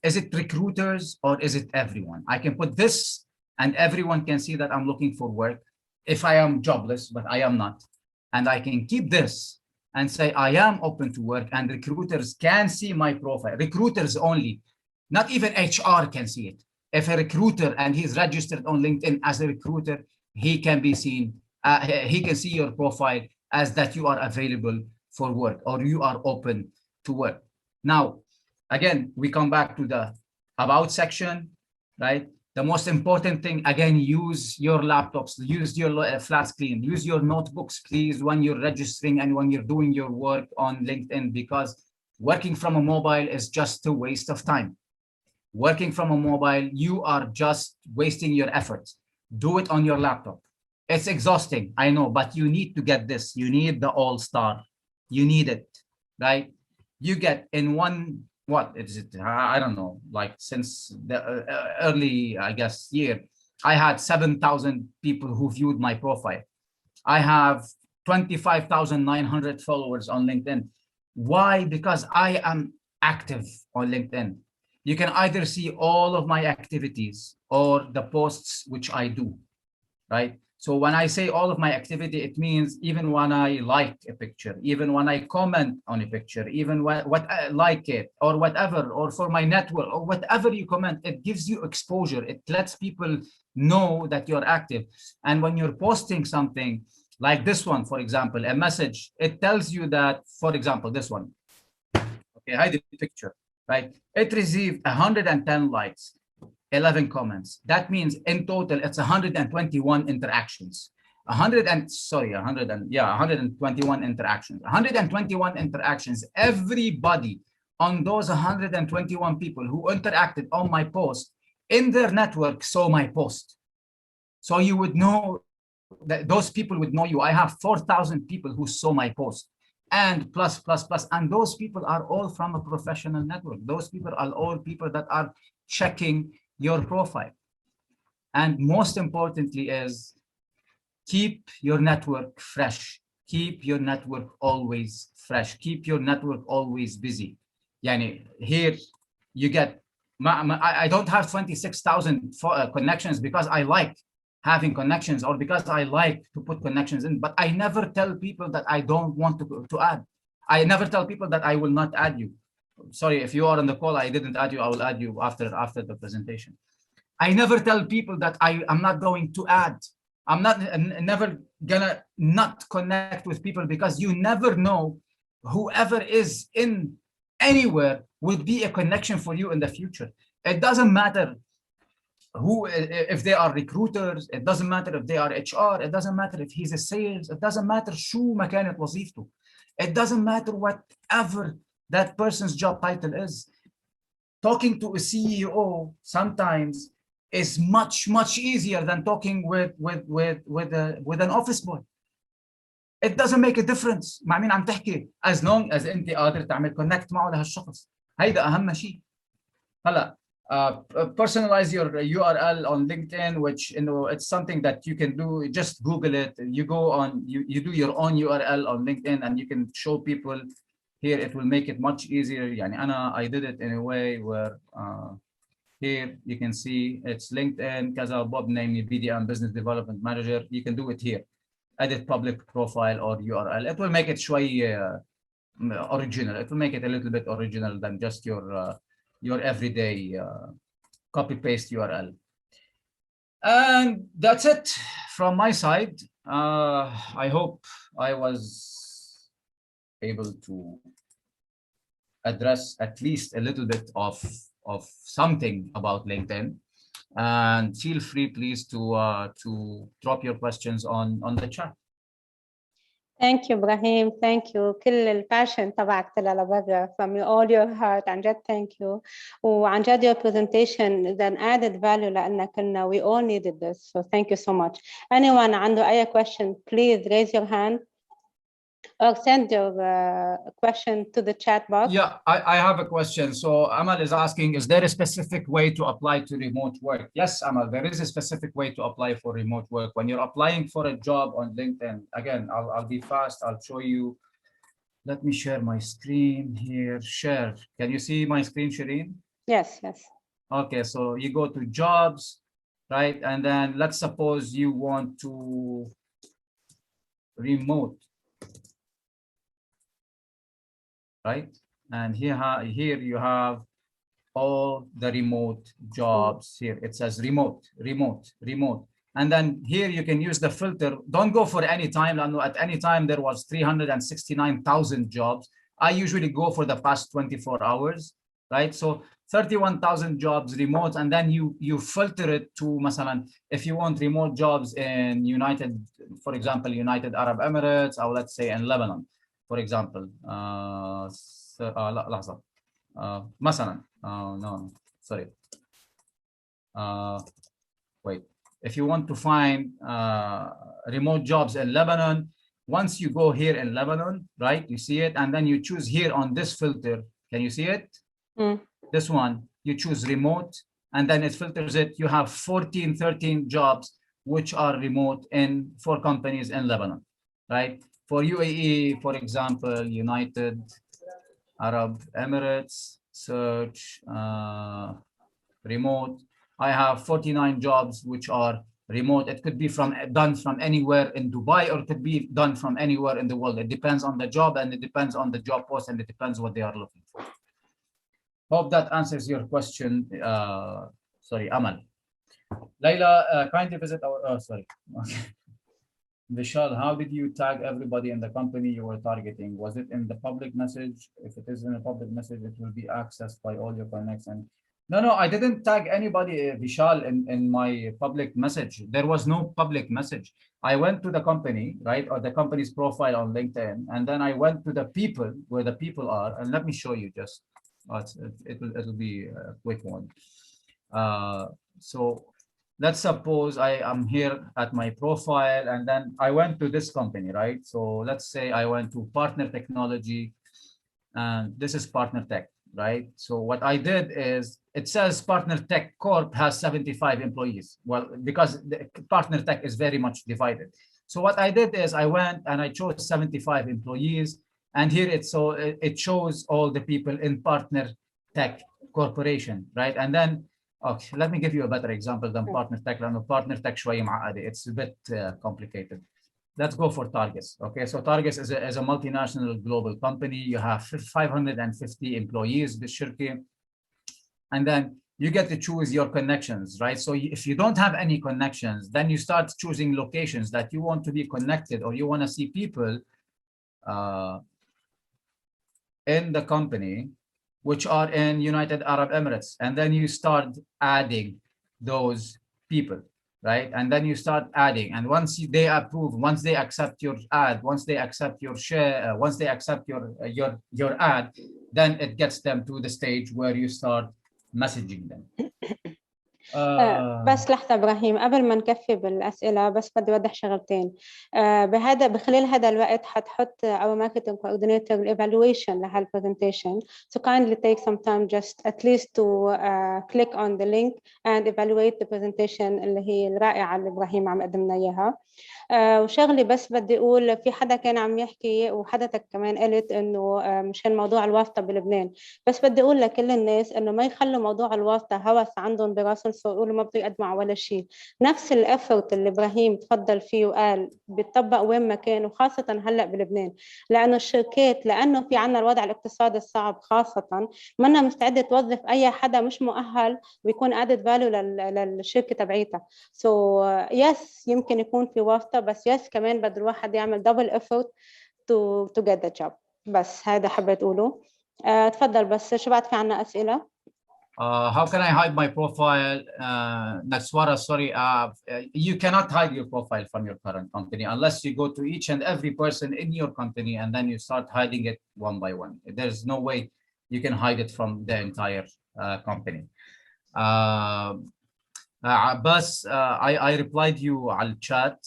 Is it recruiters or is it everyone? I can put this and everyone can see that I'm looking for work if I am jobless, but I am not. And I can keep this and say I am open to work and recruiters can see my profile. Recruiters only, not even HR can see it. If a recruiter and he's registered on LinkedIn as a recruiter, he can be seen, he can see your profile as that you are available for work or you are open to work. Now, again, we come back to the about section, right? The most important thing, again, use your laptops, use your flat screen, use your notebooks, please, when you're registering and when you're doing your work on LinkedIn, because working from a mobile is just a waste of time. Working from a mobile, you are just wasting your efforts. Do it on your laptop. It's exhausting, I know, but you need to get this. You need the all-star. You need it, right? You get in one, what is it? I don't know, like since the early, I guess, year, I had 7,000 people who viewed my profile. I have 25,900 followers on LinkedIn. Why? Because I am active on LinkedIn. You can either see all of my activities or the posts which I do, right? So when I say all of my activity, it means even when I like a picture, even when I comment on a picture, even what I like it or whatever, or for my network or whatever you comment, it gives you exposure. It lets people know that you're active. And when you're posting something like this one, for example, a message, it tells you that, for example, this one, okay, hide the picture. Right? It received 110 likes, 11 comments. That means in total, it's 121 interactions. 121 interactions. 121 interactions. Everybody on those 121 people who interacted on my post in their network saw my post. So you would know that those people would know you. I have 4,000 people who saw my post. and plus, plus, plus. And those people are all from a professional network. Those people are all people that are checking your profile. And most importantly is keep your network fresh. Keep your network always fresh. Keep your network always busy. Yani, here you get, I don't have 26,000 connections because I like having connections or because I like to put connections in, but I never tell people that I don't want to add. I never tell people that I will not add you. Sorry, if you are on the call, I didn't add you, I will add you after the presentation. I never tell people that I'm not going to add. I'm never gonna not connect with people, because you never know, whoever is in anywhere will be a connection for you in the future. It doesn't matter who, if they are recruiters, it doesn't matter if they are HR, it doesn't matter if he's a sales, it doesn't matter شو ما كانت وظيفته. It doesn't matter whatever that person's job title is. Talking to a CEO sometimes is much easier than talking with an office boy. It doesn't make a difference. مع مين عم تحكي as long as انت قادر تعمل connect معه لهالشخص. هيدا اهم شيء. هلا personalize your URL on LinkedIn, which it's something that you can do. Just Google it. You go on, you do your own URL on LinkedIn, and you can show people here. It will make it much easier. يعني I did it in a way where here you can see it's LinkedIn, Kaza Bob Mneimneh BDM Business Development Manager. You can do it here. Edit public profile or URL. It will make it شوي original. It will make it a little bit original than just your everyday copy-paste URL. And that's it from my side. I hope I was able to address at least a little bit of something about LinkedIn. And feel free, please, to drop your questions on the chat. Thank you, Ibrahim. Thank you. كل الباشن تبعك طلع لبرا from all your heart. عن جد thank you. وعن جد your presentation is an added value لأننا كنا we all needed this. So thank you so much. Anyone عنده أي question, please raise your hand or send your question to the chat box. Yeah, I have a question. So Amal is asking, is there a specific way to apply to remote work? Yes, Amal, there is a specific way to apply for remote work. When you're applying for a job on LinkedIn, again, I'll be fast. I'll show you. Let me share my screen here. Share. Can you see my screen, Shireen? Yes, yes. Okay, so you go to jobs, right? And then let's suppose you want to remote. Right, and here you have all the remote jobs. Here it says remote, and then here you can use the filter. Don't go for any time. At any time there was 369,000 jobs. I usually go for the past 24 hours, right? So 31,000 jobs remote, and then you filter it to مثلا if you want remote jobs in for example, United Arab Emirates, or let's say in Lebanon. For example, لحظة. مثلا, no, sorry. Wait. If you want to find remote jobs in Lebanon, once you go here in Lebanon, right, you see it, and then you choose here on this filter. Can you see it? This one, you choose remote, and then it filters it. You have 13 jobs which are remote for companies in Lebanon, right? For UAE, for example, United Arab Emirates, search remote. I have 49 jobs which are remote. It could be done from anywhere in Dubai, or it could be done from anywhere in the world. It depends on the job, and it depends on the job post, and it depends what they are looking for. Hope that answers your question. Sorry, Amal. Layla, kindly visit our, sorry. Okay. Vishal, how did you tag everybody in the company you were targeting? Was it in the public message? If it is in a public message, it will be accessed by all your connects. And no, I didn't tag anybody, Vishal, in my public message. There was no public message. I went to the company, right, or the company's profile on LinkedIn, and then I went to the people, where the people are, and let me show you just. It'll be a quick one. So let's suppose I am here at my profile and then I went to this company, right? So let's say I went to Partner Technology and this is Partner Tech, right? So what I did is it says Partner Tech Corp has 75 employees. Well, because the Partner Tech is very much divided. So what I did is I went and I chose 75 employees, and here it shows all the people in Partner Tech Corporation, right? And then, okay, let me give you a better example than Partner Tech. Partner Tech شوية معقدة. It's a bit complicated. Let's go for Targus. Okay, so Targus is a multinational global company. You have 550 employees, بالشركة, and then you get to choose your connections, right? So if you don't have any connections, then you start choosing locations that you want to be connected or you want to see people in the company which are in United Arab Emirates, and then you start adding those people, right? And then you start adding, and once they approve, once they accept your ad, once they accept your share, once they accept your ad, then it gets them to the stage where you start messaging them. بس لحظة إبراهيم، قبل ما نكفي بالأسئلة بس بدي أوضح شغلتين. بخلال هذا الوقت حتحط our marketing coordinator evaluation لهالpresentation. So kindly take some time just at least to click on the link and evaluate the presentation اللي هي الرائعة اللي إبراهيم عم قدم لنا إياها. وشغلي بس بدي أقول، في حدا كان عم يحكي وحدتك كمان قلت إنه مشان موضوع الواسطة بلبنان، بس بدي أقول لكل الناس إنه ما يخلوا موضوع الواسطة هوس عندهم براسهم يقولوا ما بده يقدموا على ولا شيء. نفس الافورت اللي إبراهيم تفضل فيه وقال بيطبق وين ما كان، وخاصة هلأ بلبنان، لأنه الشركات لأنه في عنا الوضع الاقتصادي الصعب خاصة منا مستعدة توظف أي حدا مش مؤهل ويكون added value للشركة تبعيتها. So yes يمكن يكون في واسطة، بس yes كمان بده الواحد يعمل double effort to get the job. بس هذا حبيت أقوله. تفضل، بس شو بعد في عنا أسئلة؟ How can I hide my profile? Natswara, sorry, you cannot hide your profile from your current company unless you go to each and every person in your company and then you start hiding it one by one. There's no way you can hide it from the entire company. Abbas, I replied you على chat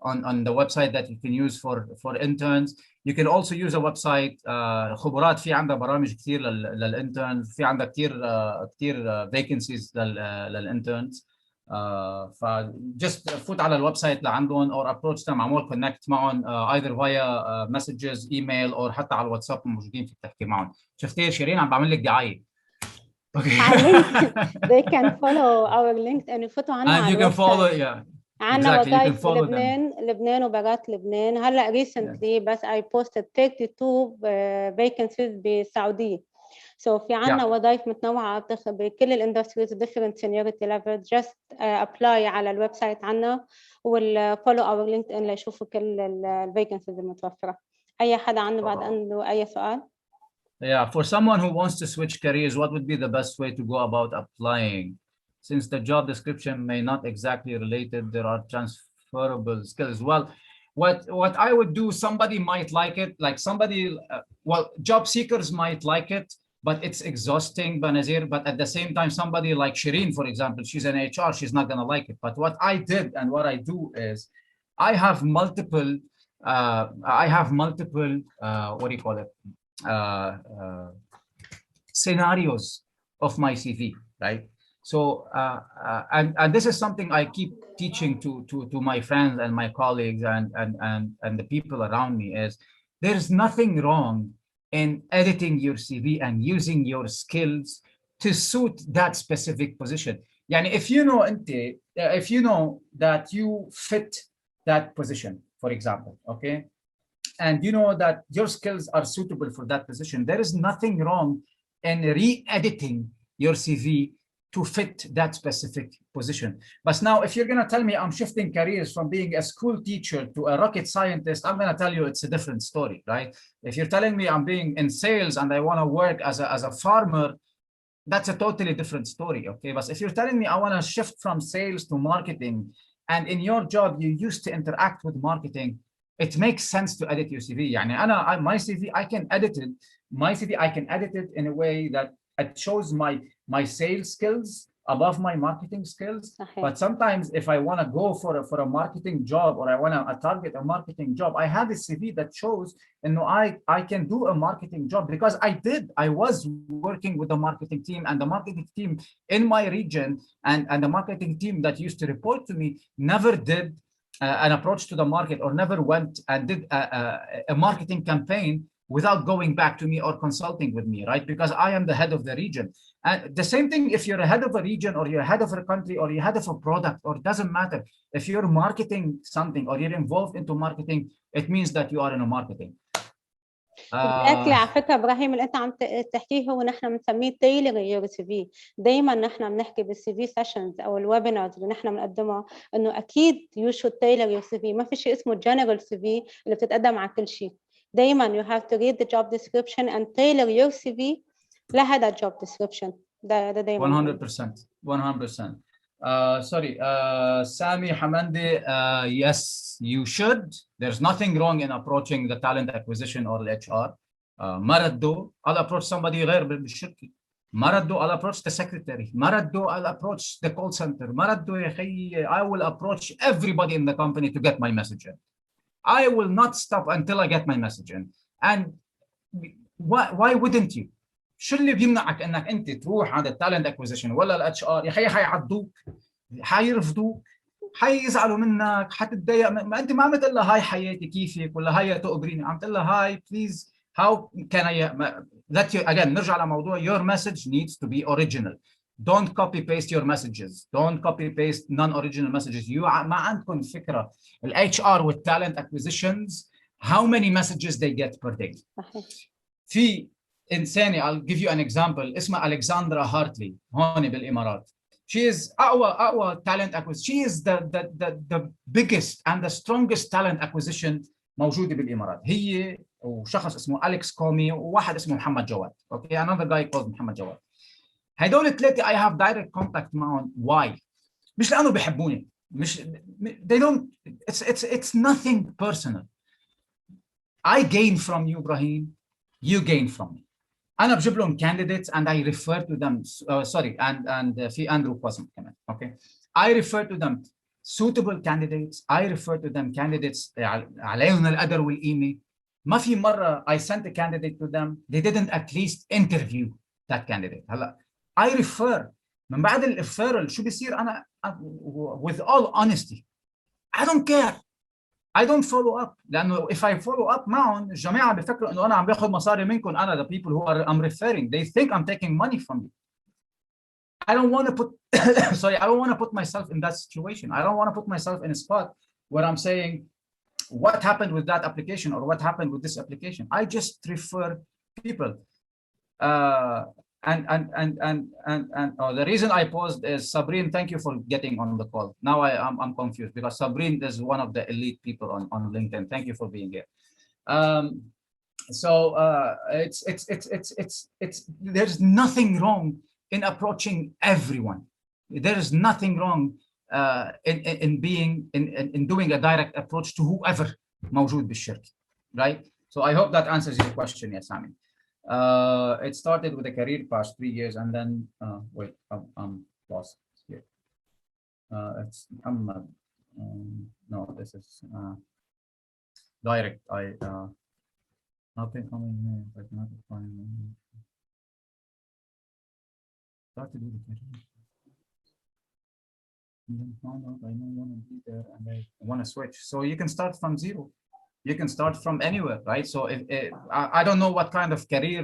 on the website that you can use for interns. You can also use a website. خبرات في عندها برامج كثير للانترنز، في عندها كثير vacancies للانترنز. فجست فوت على الويب سايت لعندهم or approach them، عمول connect معهم either via messages, email or حتى على الواتساب موجودين فيك تحكي معهم. شفتي شيرين عم بعمل لك دعاية. They can follow our LinkedIn يفوتوا عنا على الويب سايت. And you can follow, yeah. عنا وظائف بلبنان وبرات لبنان. هلا recently بس I posted 32 vacancies بالسعودية. So في عنا وظائف متنوعة بكل الاندستريز different seniority level. Just apply على الويب سايت عنا والfollow our LinkedIn ليشوفوا كل الvacancies المتوفرة. أي حدا عنده أي سؤال؟ Yeah, for someone who wants to switch careers, what would be the best way to go about applying? Since the job description may not exactly related, there are transferable skills. Well, what I would do, somebody might like it, like somebody, well, job seekers might like it, but it's exhausting, Banazir. But at the same time, somebody like Shireen, for example, she's an HR, she's not gonna like it. But what I did and what I do is, I have multiple, what do you call it? Scenarios of my CV, right? So and this is something I keep teaching to my friends and my colleagues and the people around me is there's nothing wrong in editing your CV and using your skills to suit that specific position. Yani if you know that you fit that position, for example, okay, and you know that your skills are suitable for that position, there is nothing wrong in re-editing your CV to fit that specific position. But now, if you're going to tell me I'm shifting careers from being a school teacher to a rocket scientist, I'm going to tell you it's a different story, right? If you're telling me I'm being in sales and I want to work as a farmer, that's a totally different story, okay? But if you're telling me I want to shift from sales to marketing, and in your job you used to interact with marketing, it makes sense to edit your CV. يعني my CV I can edit it. My CV I can edit it in a way that it shows my sales skills above my marketing skills. صحيح. But sometimes if I want to go for a marketing job, or I want to target a marketing job, I have a CV that shows, and I can do a marketing job because I was working with the marketing team, and the marketing team in my region and the marketing team that used to report to me never did an approach to the market, or never went and did a marketing campaign without going back to me or consulting with me, right? Because I am the head of the region. And the same thing, if you're a head of a region, or you're head of a country, or you're head of a product, or it doesn't matter. If you're marketing something, or you're involved into marketing, it means that you are in a marketing. exactly. على فكره ابراهيم اللي انت عم تحكيه هو نحن بنسميه تيلرينج يور سي في. دائما نحن بنحكي بالسي في سيشنز او الويبينارز اللي نحن بنقدمها انه اكيد يو شود تيلر يور سي في. ما في شيء اسمه جنرال سي في اللي بتتقدم على كل شيء. دائما you have to read the job description and tailor your CV لهذا job description. ده دائما 100%. Sorry, Sami Hamandi, yes, you should. There's nothing wrong in approaching the talent acquisition or the HR. Maraddo, I'll approach somebody غير بالشركة. Maraddo, I'll approach the secretary. Maraddo, I'll approach the call center. Maraddo, I will approach everybody in the company to get my message in. I will not stop until I get my message in. And why wouldn't you? شو اللي بيمنعك انك انت تروح عند التالنت اكوزيشن ولا الاتش ار؟ يا اخي حيعضوك، حيرفضوك، حيزعلوا منك، حتتضايق. ما انت ما عم تقول لها هاي حياتي كيفك، ولا هاي تقبريني، عم تقول لها هاي بليز how can I let you again. نرجع لموضوع your message needs to be original. Don't copy paste your messages. Don't copy paste non-original messages. You ما عندكم فكرة ال HR with talent acquisitions how many messages they get per day. في إنسانة I'll give you an example اسمها ألكسندرا هارتلي هون بالإمارات. She is أقوى talent acquisition. She is the biggest and the strongest talent acquisition موجودة بالإمارات. هي وشخص اسمه أليكس كومي وواحد اسمه محمد جواد. Okay, another guy called محمد جواد. هدول الثلاثة I have direct contact معهم. Why؟ مش لأنه بيحبوني. مش they don't. It's nothing personal. I gain from you, Ibrahim. You gain from me. أنا بجيب لهم candidates and I refer to them. Sorry, and في أندرو قاسم كمان. Okay, I refer to them suitable candidates. I refer to them candidates عليهم القدر والقيمة. ما في مرة I sent a candidate to them. They didn't at least interview that candidate. هلا I refer. من بعد الreferral شو بيصير؟ أنا with all honesty I don't care. I don't follow up. لأنه if I follow up معهم الجماعة بيفكروا إنه أنا عم باخذ مصاري منكم. أنا the people who I'm referring they think I'm taking money from you. I don't want to put sorry, I don't want to put myself in that situation. I don't want to put myself in a spot where I'm saying what happened with that application or what happened with this application. I just refer people. And the reason I paused is Sabrine, thank you for getting on the call. Now I'm confused because Sabrine is one of the elite people on LinkedIn. Thank you for being here. It's there's nothing wrong in approaching everyone. There is nothing wrong in doing a direct approach to whoever موجود بالشركة, right? So I hope that answers your question, yes, Sami. It started with a career past 3 years and then wait, I'm lost here. It's no, this is direct. Nothing coming here, but not finding. Started with a career. And then found out I don't want to be there and I want to switch. So you can start from zero. You can start from anywhere, right? So if I don't know what kind of career,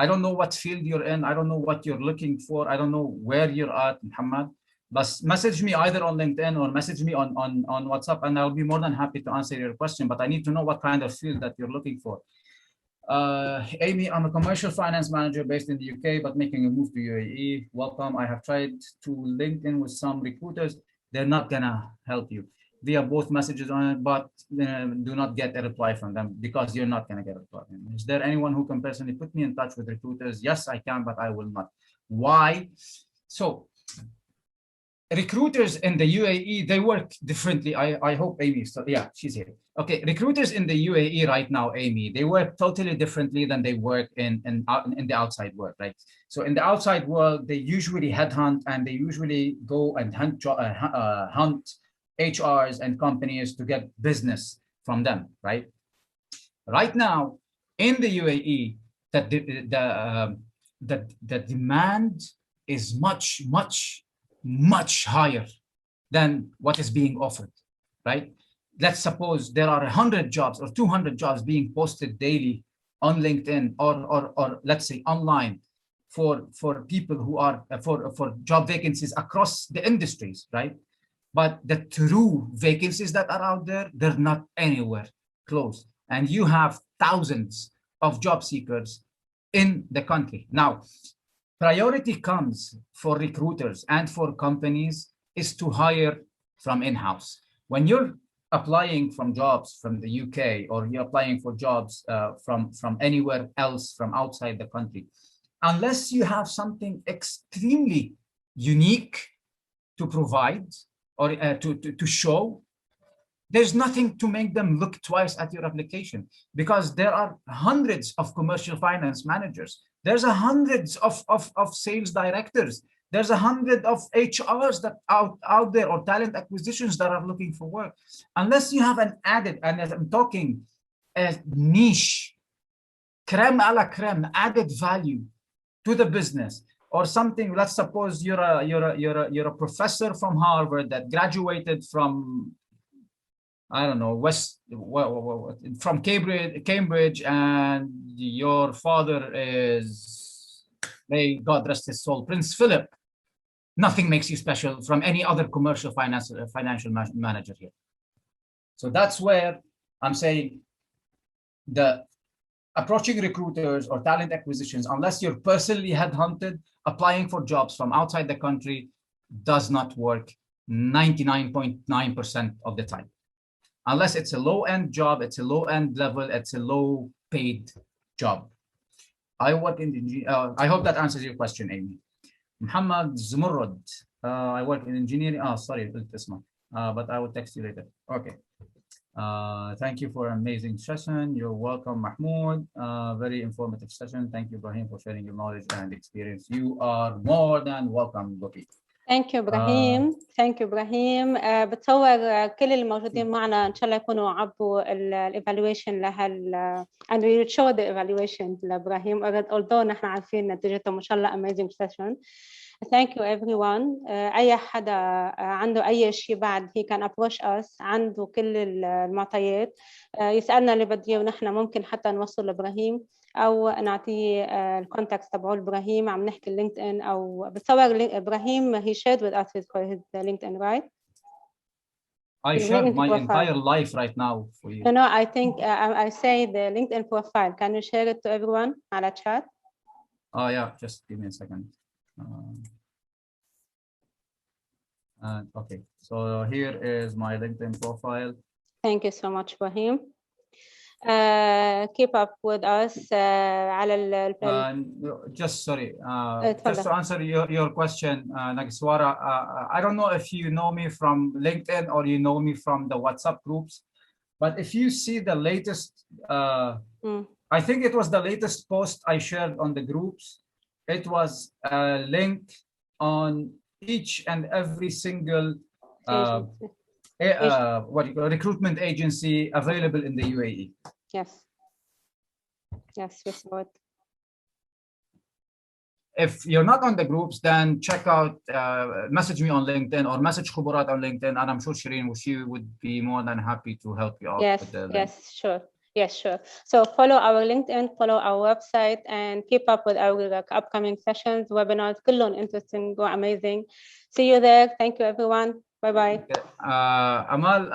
I don't know what field you're in, I don't know what you're looking for, I don't know where you're at, Muhammad. But message me either on LinkedIn or message me on WhatsApp, and I'll be more than happy to answer your question. But I need to know what kind of field that you're looking for. Amy, I'm a commercial finance manager based in the UK, but making a move to UAE. Welcome. I have tried to link in with some recruiters. They're not gonna help you. Via both messages on it, but do not get a reply from them because you're not going to get a reply. Is there anyone who can personally put me in touch with recruiters? Yes, I can, but I will not. Why? So recruiters in the UAE, they work differently. I hope Amy, so yeah, she's here. Okay, recruiters in the UAE right now, Amy, they work totally differently than they work in the outside world, right? So in the outside world, they usually headhunt and they usually go and hunt HRs and companies to get business from them, right? Right now, in the UAE, the demand is much higher than what is being offered, right? Let's suppose there are 100 jobs or 200 jobs being posted daily on LinkedIn or let's say online for people who are for job vacancies across the industries, right? But the true vacancies that are out there, they're not anywhere close. And you have thousands of job seekers in the country. Now, priority comes for recruiters and for companies is to hire from in-house. When you're applying from jobs from the UK or you're applying for jobs from anywhere else from outside the country, unless you have something extremely unique to provide or to show, there's nothing to make them look twice at your application, because there are hundreds of commercial finance managers. There's hundreds of sales directors. There's 100 of HRs that out there or talent acquisitions that are looking for work. Unless you have an added, and as I'm talking, a niche, creme a la creme, added value to the business, or something. Let's suppose you're a professor from Harvard that graduated from, I don't know, from Cambridge, and your father is, may God rest his soul, Prince Philip. Nothing makes you special from any other commercial financial manager here. So that's where I'm saying the approaching recruiters or talent acquisitions, unless you're personally headhunted, applying for jobs from outside the country does not work 99.9% of the time. Unless it's a low-end job, it's a low-end level, it's a low-paid job. I work in the, I hope that answers your question, Amy. Muhammad Zumurrud, I work in engineering. Oh, sorry, this one, but I will text you later. Okay. Thank you for an amazing session. You're welcome, Mahmoud. Very informative session. Thank you, Ibrahim, for sharing your knowledge and experience. You are more than welcome, Gopi. Thank you, Ibrahim. Thank you, Ibrahim. بتصور كل الموجودين معنا إن شاء الله يكونوا عبوا الإيفالويشن لهال and we will show the evaluation لإبراهيم although نحن عارفين نتيجته ما شاء الله amazing session. Thank you everyone. أي حدا عنده أي شيء بعد he can approach us عنده كل المعطيات يسألنا اللي بده ونحن ممكن حتى نوصل لإبراهيم أو نعطيه الكونتاكت تبعه لإبراهيم. عم نحكي لينكدين أو بتصور إبراهيم he shared with us his LinkedIn, right? I shared my entire life right now for you. No, I think I say the LinkedIn profile. Can you share it to everyone على chat? Oh yeah, just give me a second. Okay, so here is my LinkedIn profile. Thank you so much, Ibrahim. Keep up with us على just sorry, just to answer your question, Nagiswara, I don't know if you know me from LinkedIn or you know me from the WhatsApp groups, but if you see the latest, I think it was the latest post I shared on the groups. It was a link on each and every single what you call recruitment agency available in the UAE. Yes. Yes, we saw it. If you're not on the groups, then check out, message me on LinkedIn or message Khuburat on LinkedIn, and I'm sure Shireen, she would be more than happy to help you out. Yes, with the link. yes, sure. Yes, sure. So follow our LinkedIn, follow our website, and keep up with our upcoming sessions, webinars. كلهم interesting, go amazing. See you there. Thank you, everyone. Bye-bye. Amal,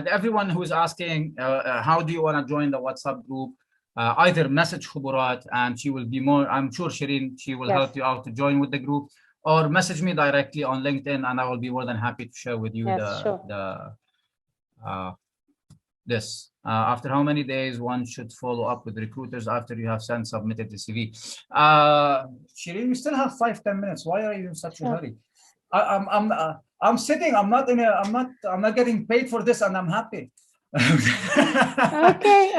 everyone who is asking, how do you want to join the WhatsApp group? Either message Khuburat and she will be more, I'm sure Shireen, she will help you out to join with the group, or message me directly on LinkedIn and I will be more than happy to share with you this. After how many days one should follow up with recruiters after you have submitted the CV? Shireen, we still have 5-10 minutes. Why are you in such a hurry? I'm sitting. I'm not getting paid for this, and I'm happy. Okay.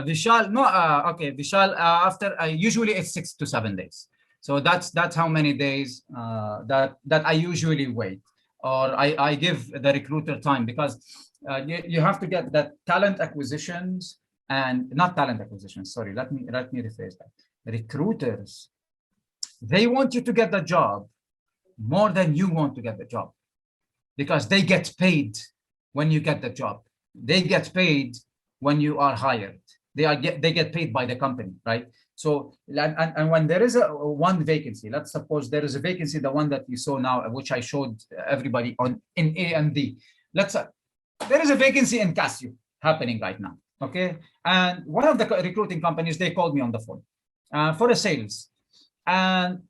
Vishal, no, okay, Vishal, after usually it's 6 to 7 days. So that's how many days that I usually wait, or I give the recruiter time, because you have to get that talent acquisitions, and not talent acquisitions. Sorry, let me rephrase that. Recruiters, they want you to get the job more than you want to get the job, because they get paid when you get the job. They get paid when you are hired. They get paid by the company, right? So and when there is one vacancy, let's suppose there is a vacancy, the one that you saw now, which I showed everybody in A and D. There is a vacancy in Casio happening right now, okay? And one of the recruiting companies, they called me on the phone for a sales. And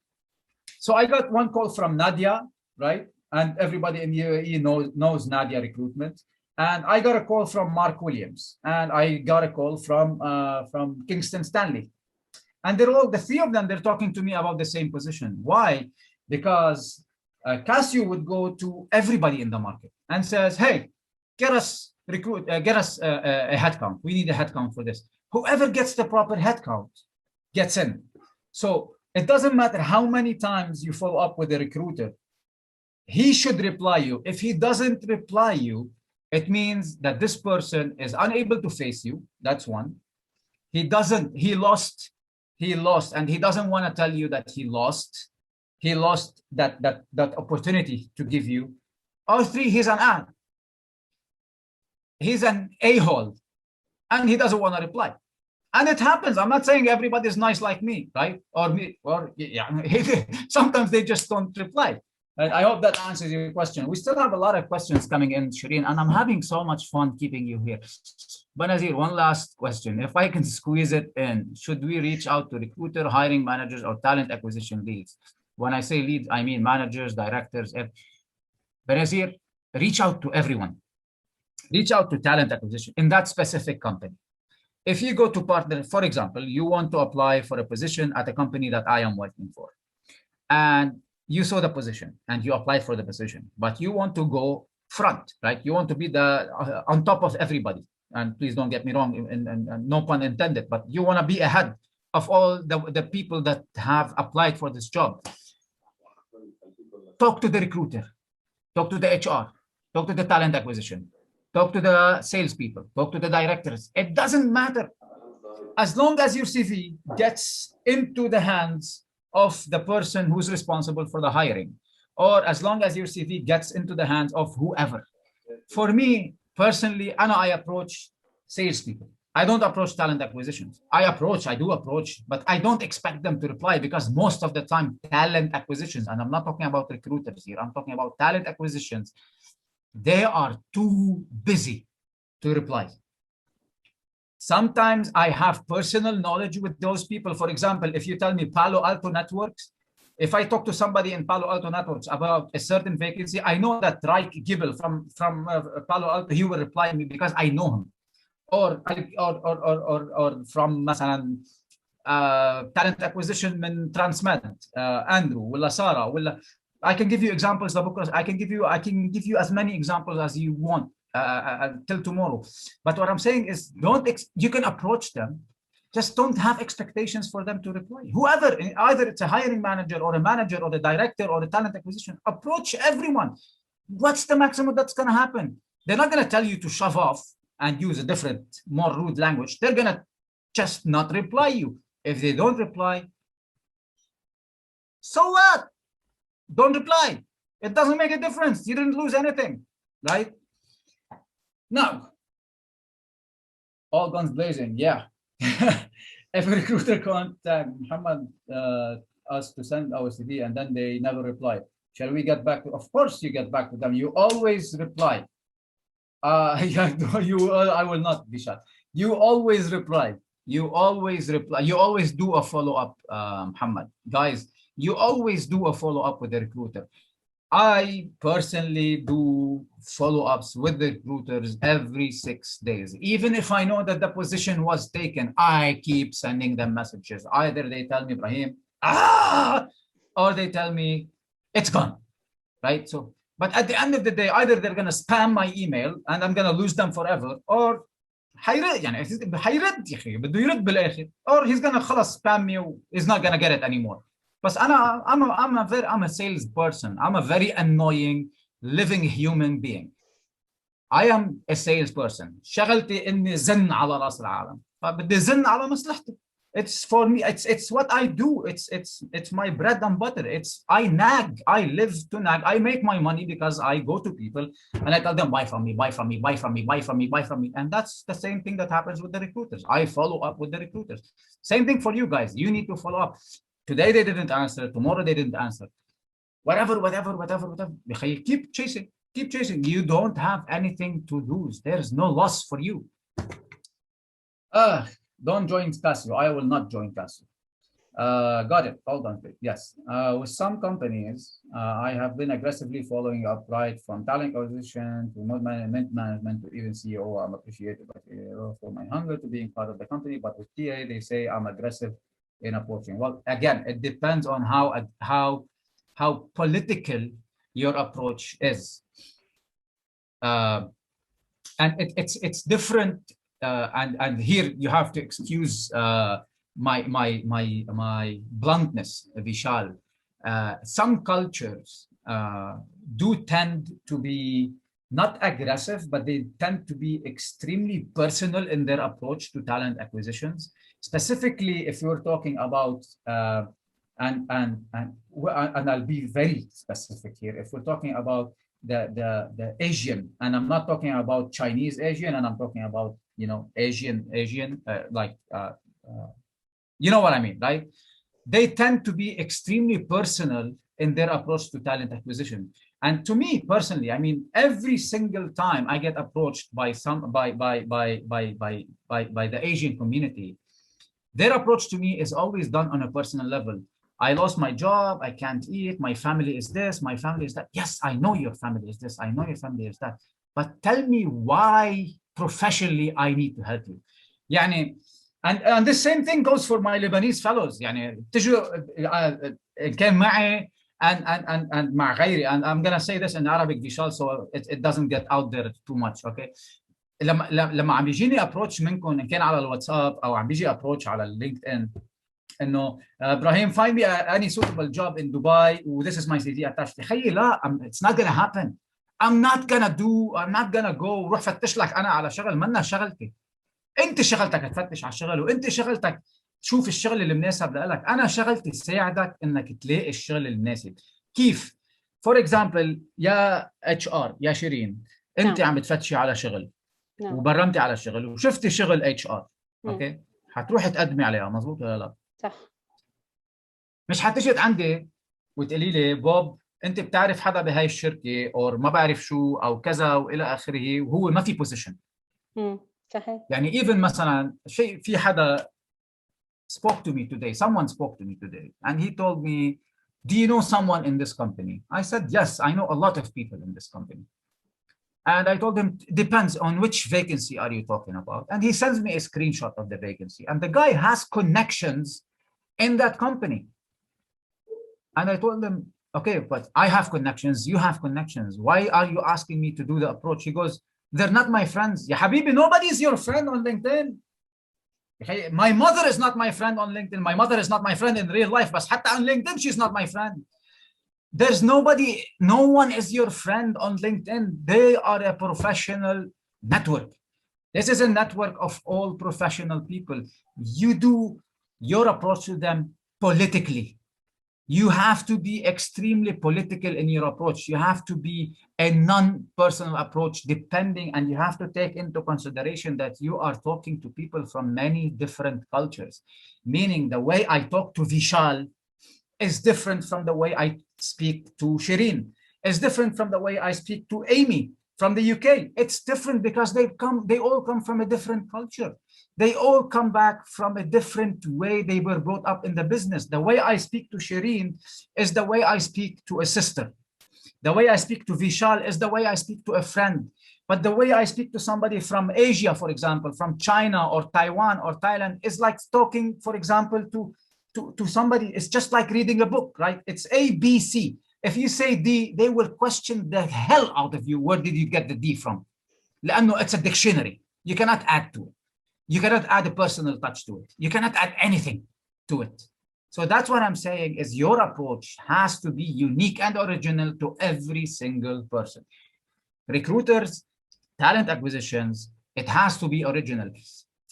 so I got one call from Nadia, right? And everybody in UAE knows Nadia Recruitment. And I got a call from Mark Williams, and I got a call from Kingston Stanley. And they're all, the three of them, they're talking to me about the same position. Why? Because Casio would go to everybody in the market and says, hey, get us a headcount. We need a headcount for this. Whoever gets the proper headcount gets in. So it doesn't matter how many times you follow up with a recruiter, he should reply you. If he doesn't reply you, it means that this person is unable to face you. That's one. He lost, and he doesn't want to tell you that he lost. He lost that opportunity to give you. Or three, he's an a-hole, and he doesn't want to reply. And it happens. I'm not saying everybody's nice like me, right? Or me, or yeah. Sometimes they just don't reply. I hope that answers your question. We still have a lot of questions coming in, Shireen, and I'm having so much fun keeping you here. Benazir, one last question. If I can squeeze it in, should we reach out to recruiter, hiring managers, or talent acquisition leads? When I say leads, I mean managers, directors. Benazir, reach out to everyone. Reach out to talent acquisition in that specific company. If you go to partner, for example, you want to apply for a position at a company that I am working for, and you saw the position and you applied for the position, but you want to go front, right? You want to be the on top of everybody. And please don't get me wrong, and no pun intended, but you want to be ahead of all the people that have applied for this job. Talk to the recruiter, talk to the HR, talk to the talent acquisition, talk to the salespeople, talk to the directors. It doesn't matter. As long as your CV gets into the hands of the person who's responsible for the hiring, or as long as your CV gets into the hands of whoever. For me, personally, I approach salespeople. I don't approach talent acquisitions. I do approach, but I don't expect them to reply, because most of the time, talent acquisitions, and I'm not talking about recruiters here, I'm talking about talent acquisitions, they are too busy to reply. Sometimes I have personal knowledge with those people. For example, if you tell me Palo Alto Networks, if I talk to somebody in Palo Alto Networks about a certain vacancy, I know that Raik Gibel from Palo Alto, he will reply me because I know him. Or from مثلا talent acquisition من Transmed, Andrew, ولا Sarah, ولا I can give you examples. I can give you as many examples as you want till tomorrow. But what I'm saying is, you can approach them, just don't have expectations for them to reply. Whoever, either it's a hiring manager or a manager or the director or the talent acquisition, approach everyone. What's the maximum that's going to happen? They're not going to tell you to shove off and use a different, more rude language. They're going to just not reply you. If they don't reply, so what? Don't reply. It doesn't make a difference. You didn't lose anything, right? Now, all guns blazing, yeah. If a recruiter contact Muhammad us to send our CV and then they never reply, shall we get back to? Of course, you get back to them. You always reply. I will not be shot. You always reply. You always reply. You always do a follow-up, Muhammad. Guys, you always do a follow-up with the recruiter. I personally do follow-ups with the recruiters every 6 days. Even if I know that the position was taken, I keep sending them messages. Either they tell me, Ibrahim, or they tell me, it's gone. right? So, but at the end of the day, either they're going to spam my email and I'm going to lose them forever, or حيرد يعني حيرد يا اخي بده يرد بالاخر, or he's gonna خلص spam me, he's not gonna get it anymore. بس انا I'm a sales person. I'm a very annoying living human being. I am a sales person. شغلتي اني زن على راس العالم, فبدي زن على مصلحتي. It's for me. It's what I do. It's my bread and butter. I nag. I live to nag. I make my money because I go to people and I tell them buy from me, buy from me, buy from me, buy from me, buy from me. And that's the same thing that happens with the recruiters. I follow up with the recruiters. Same thing for you guys. You need to follow up. Today they didn't answer. Tomorrow they didn't answer. Whatever. Keep chasing. Keep chasing. You don't have anything to lose. There's no loss for you. Don't join Casio. I will not join Casio. Got it. Hold on. Yes. With some companies, I have been aggressively following up, right from talent acquisition to management to even CEO. I'm appreciated for my hunger to being part of the company. But with TA, they say I'm aggressive in approaching. Well, again, it depends on how political your approach is. And it's different. And here you have to excuse my bluntness, Vishal. Some cultures do tend to be not aggressive, but they tend to be extremely personal in their approach to talent acquisitions. Specifically, if you're talking about and I'll be very specific here. If we're talking about the Asian, and I'm not talking about Chinese Asian, and I'm talking about Asian you know what I mean, right? They tend to be extremely personal in their approach to talent acquisition. And to me personally, I mean, every single time I get approached by the Asian community, their approach to me is always done on a personal level. I lost my job, I can't eat, my family is this, my family is that. Yes, I know your family is this, I know your family is that. But tell me why professionally I need to help you. يعني, and the same thing goes for my Lebanese fellows. يعني تجوا كان معي and مع غيري, and I'm gonna say this in Arabic, Vishal, so it doesn't get out there too much, okay? لما عم بيجيني approach منكم ان كان على الواتساب او عم بيجي approach على اللينكد ان انه ابراهيم find me any suitable job in Dubai و this is my CV attached. خيي لا, it's not gonna happen. I'm not gonna go روح فتش لك انا على شغل منا شغلتي. انت شغلتك تفتش على الشغل, وانت شغلتك تشوف الشغل اللي مناسب لك. انا شغلتي ساعدك انك تلاقي الشغل المناسب. كيف؟ فور اكزامبل يا اتش ار يا شيرين, انت عم تفتشي على شغل وبرمتي على الشغل وشفتي شغل اتش ار, اوكي, حتروحي تقدمي عليها, مظبوط ولا لا؟ صح. مش حتجي عندي وتقولي لي بوب انت بتعرف حدا بهاي الشركه او ما بعرف شو او كذا والى اخره, وهو ما في بوزيشن. صحيح. يعني even مثلا شيء, في حدا spoke to me today, someone spoke to me today and he told me, do you know someone in this company? I said, yes, I know a lot of people in this company. And I told him, depends on which vacancy are you talking about? And he sends me a screenshot of the vacancy. And the guy has connections in that company. And I told him, okay, but I have connections, you have connections. Why are you asking me to do the approach? He goes, they're not my friends. Ya habibi, nobody is your friend on LinkedIn. My mother is not my friend on LinkedIn. My mother is not my friend in real life. But حتى on LinkedIn, she's not my friend. There's nobody, no one is your friend on LinkedIn. They are a professional network. This is a network of all professional people. You do your approach to them politically. You have to be extremely political in your approach. You have to be a non-personal approach depending, and you have to take into consideration that you are talking to people from many different cultures. Meaning the way I talk to Vishal is different from the way I speak to Shireen, is different from the way I speak to Amy from the UK. It's different because they all come from a different culture. They all come back from a different way they were brought up in the business. The way I speak to Shireen is the way I speak to a sister. The way I speak to Vishal is the way I speak to a friend. But the way I speak to somebody from Asia, for example, from China or Taiwan or Thailand, is like talking, for example, to somebody. It's just like reading a book, right? It's A, B, C. If you say D, they will question the hell out of you. Where did you get the D from? لأنه it's a dictionary. You cannot add to it. You cannot add a personal touch to it. You cannot add anything to it. So that's what I'm saying is your approach has to be unique and original to every single person. Recruiters, talent acquisitions, it has to be original.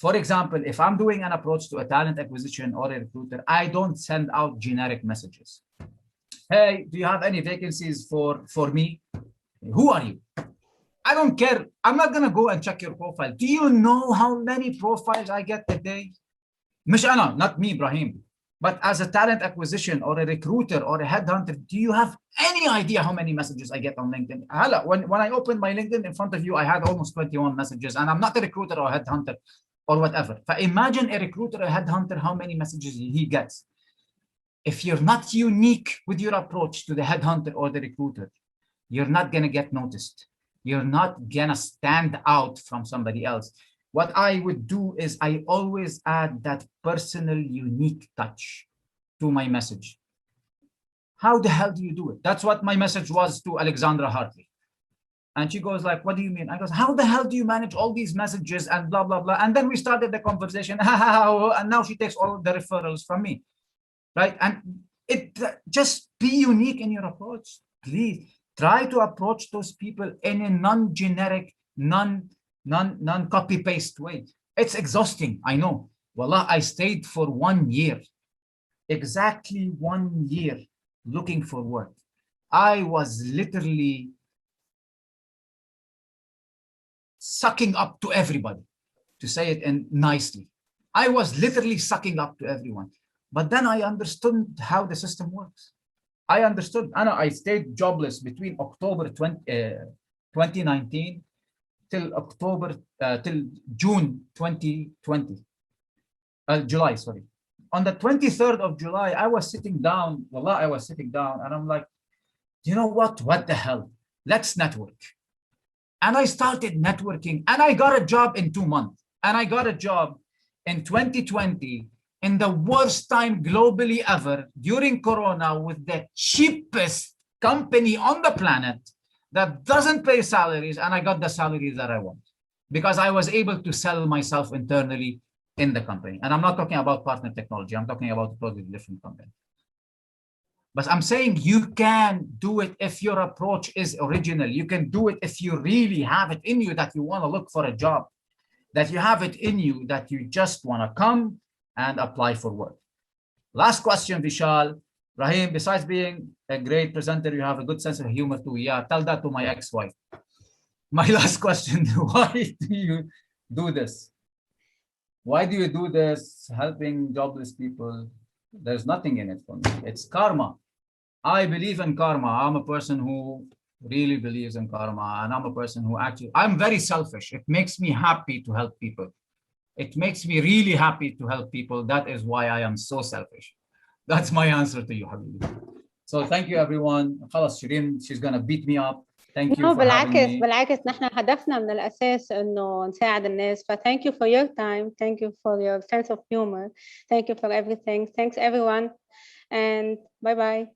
For example, if I'm doing an approach to a talent acquisition or a recruiter, I don't send out generic messages. Hey, do you have any vacancies for me? Who are you? I don't care. I'm not going to go and check your profile. Do you know how many profiles I get a day? مش أنا, not me, Ibrahim. But as a talent acquisition or a recruiter or a headhunter, do you have any idea how many messages I get on LinkedIn? When I opened my LinkedIn in front of you, I had almost 21 messages, and I'm not a recruiter or a headhunter or whatever. But imagine a recruiter or a headhunter, how many messages he gets. If you're not unique with your approach to the headhunter or the recruiter, you're not going to get noticed. You're not going to stand out from somebody else. What I would do is I always add that personal, unique touch to my message. How the hell do you do it? That's what my message was to Alexandra Hartley. And she goes like, what do you mean? I goes, how the hell do you manage all these messages and blah, blah, blah. And then we started the conversation. And now she takes all the referrals from me. Right? And it just be unique in your approach. Please try to approach those people in a non-generic, non-copy-paste way. It's exhausting, I know. Wallah, I stayed for 1 year, exactly 1 year, looking for work. I was literally sucking up to everybody, to say it nicely. I was literally sucking up to everyone. But then I understood how the system works. I understood. I stayed jobless between October 2019 till June 2020. July, sorry. On the 23rd of July, I was sitting down. Wallah, I was sitting down and I'm like, you know what? What the hell? Let's network. And I started networking and I got a job in 2 months. And I got a job in 2020 in the worst time globally ever during Corona with the cheapest company on the planet that doesn't pay salaries. And I got the salaries that I want because I was able to sell myself internally in the company. And I'm not talking about partner technology. I'm talking about a totally different company. But I'm saying you can do it if your approach is original. You can do it if you really have it in you that you want to look for a job, that you have it in you that you just want to come and apply for work. Last question, Vishal. Rahim, besides being a great presenter, you have a good sense of humor too. Yeah, tell that to my ex-wife. My last question, why do you do this? Why do you do this, helping jobless people? There's nothing in it for me. It's karma. I believe in karma. I'm a person who really believes in karma. And I'm a person who actually, I'm very selfish. It makes me happy to help people. It makes me really happy to help people. That is why I am so selfish. That's my answer to you, Habibi. So thank you, everyone. خلاص شيرين, she's gonna beat me up. Thank you for having me. بالعكس نحن هدفنا من الأساس إنه نساعد الناس. Thank you for your time. Thank you for your sense of humor. Thank you for everything. Thanks everyone, and bye bye.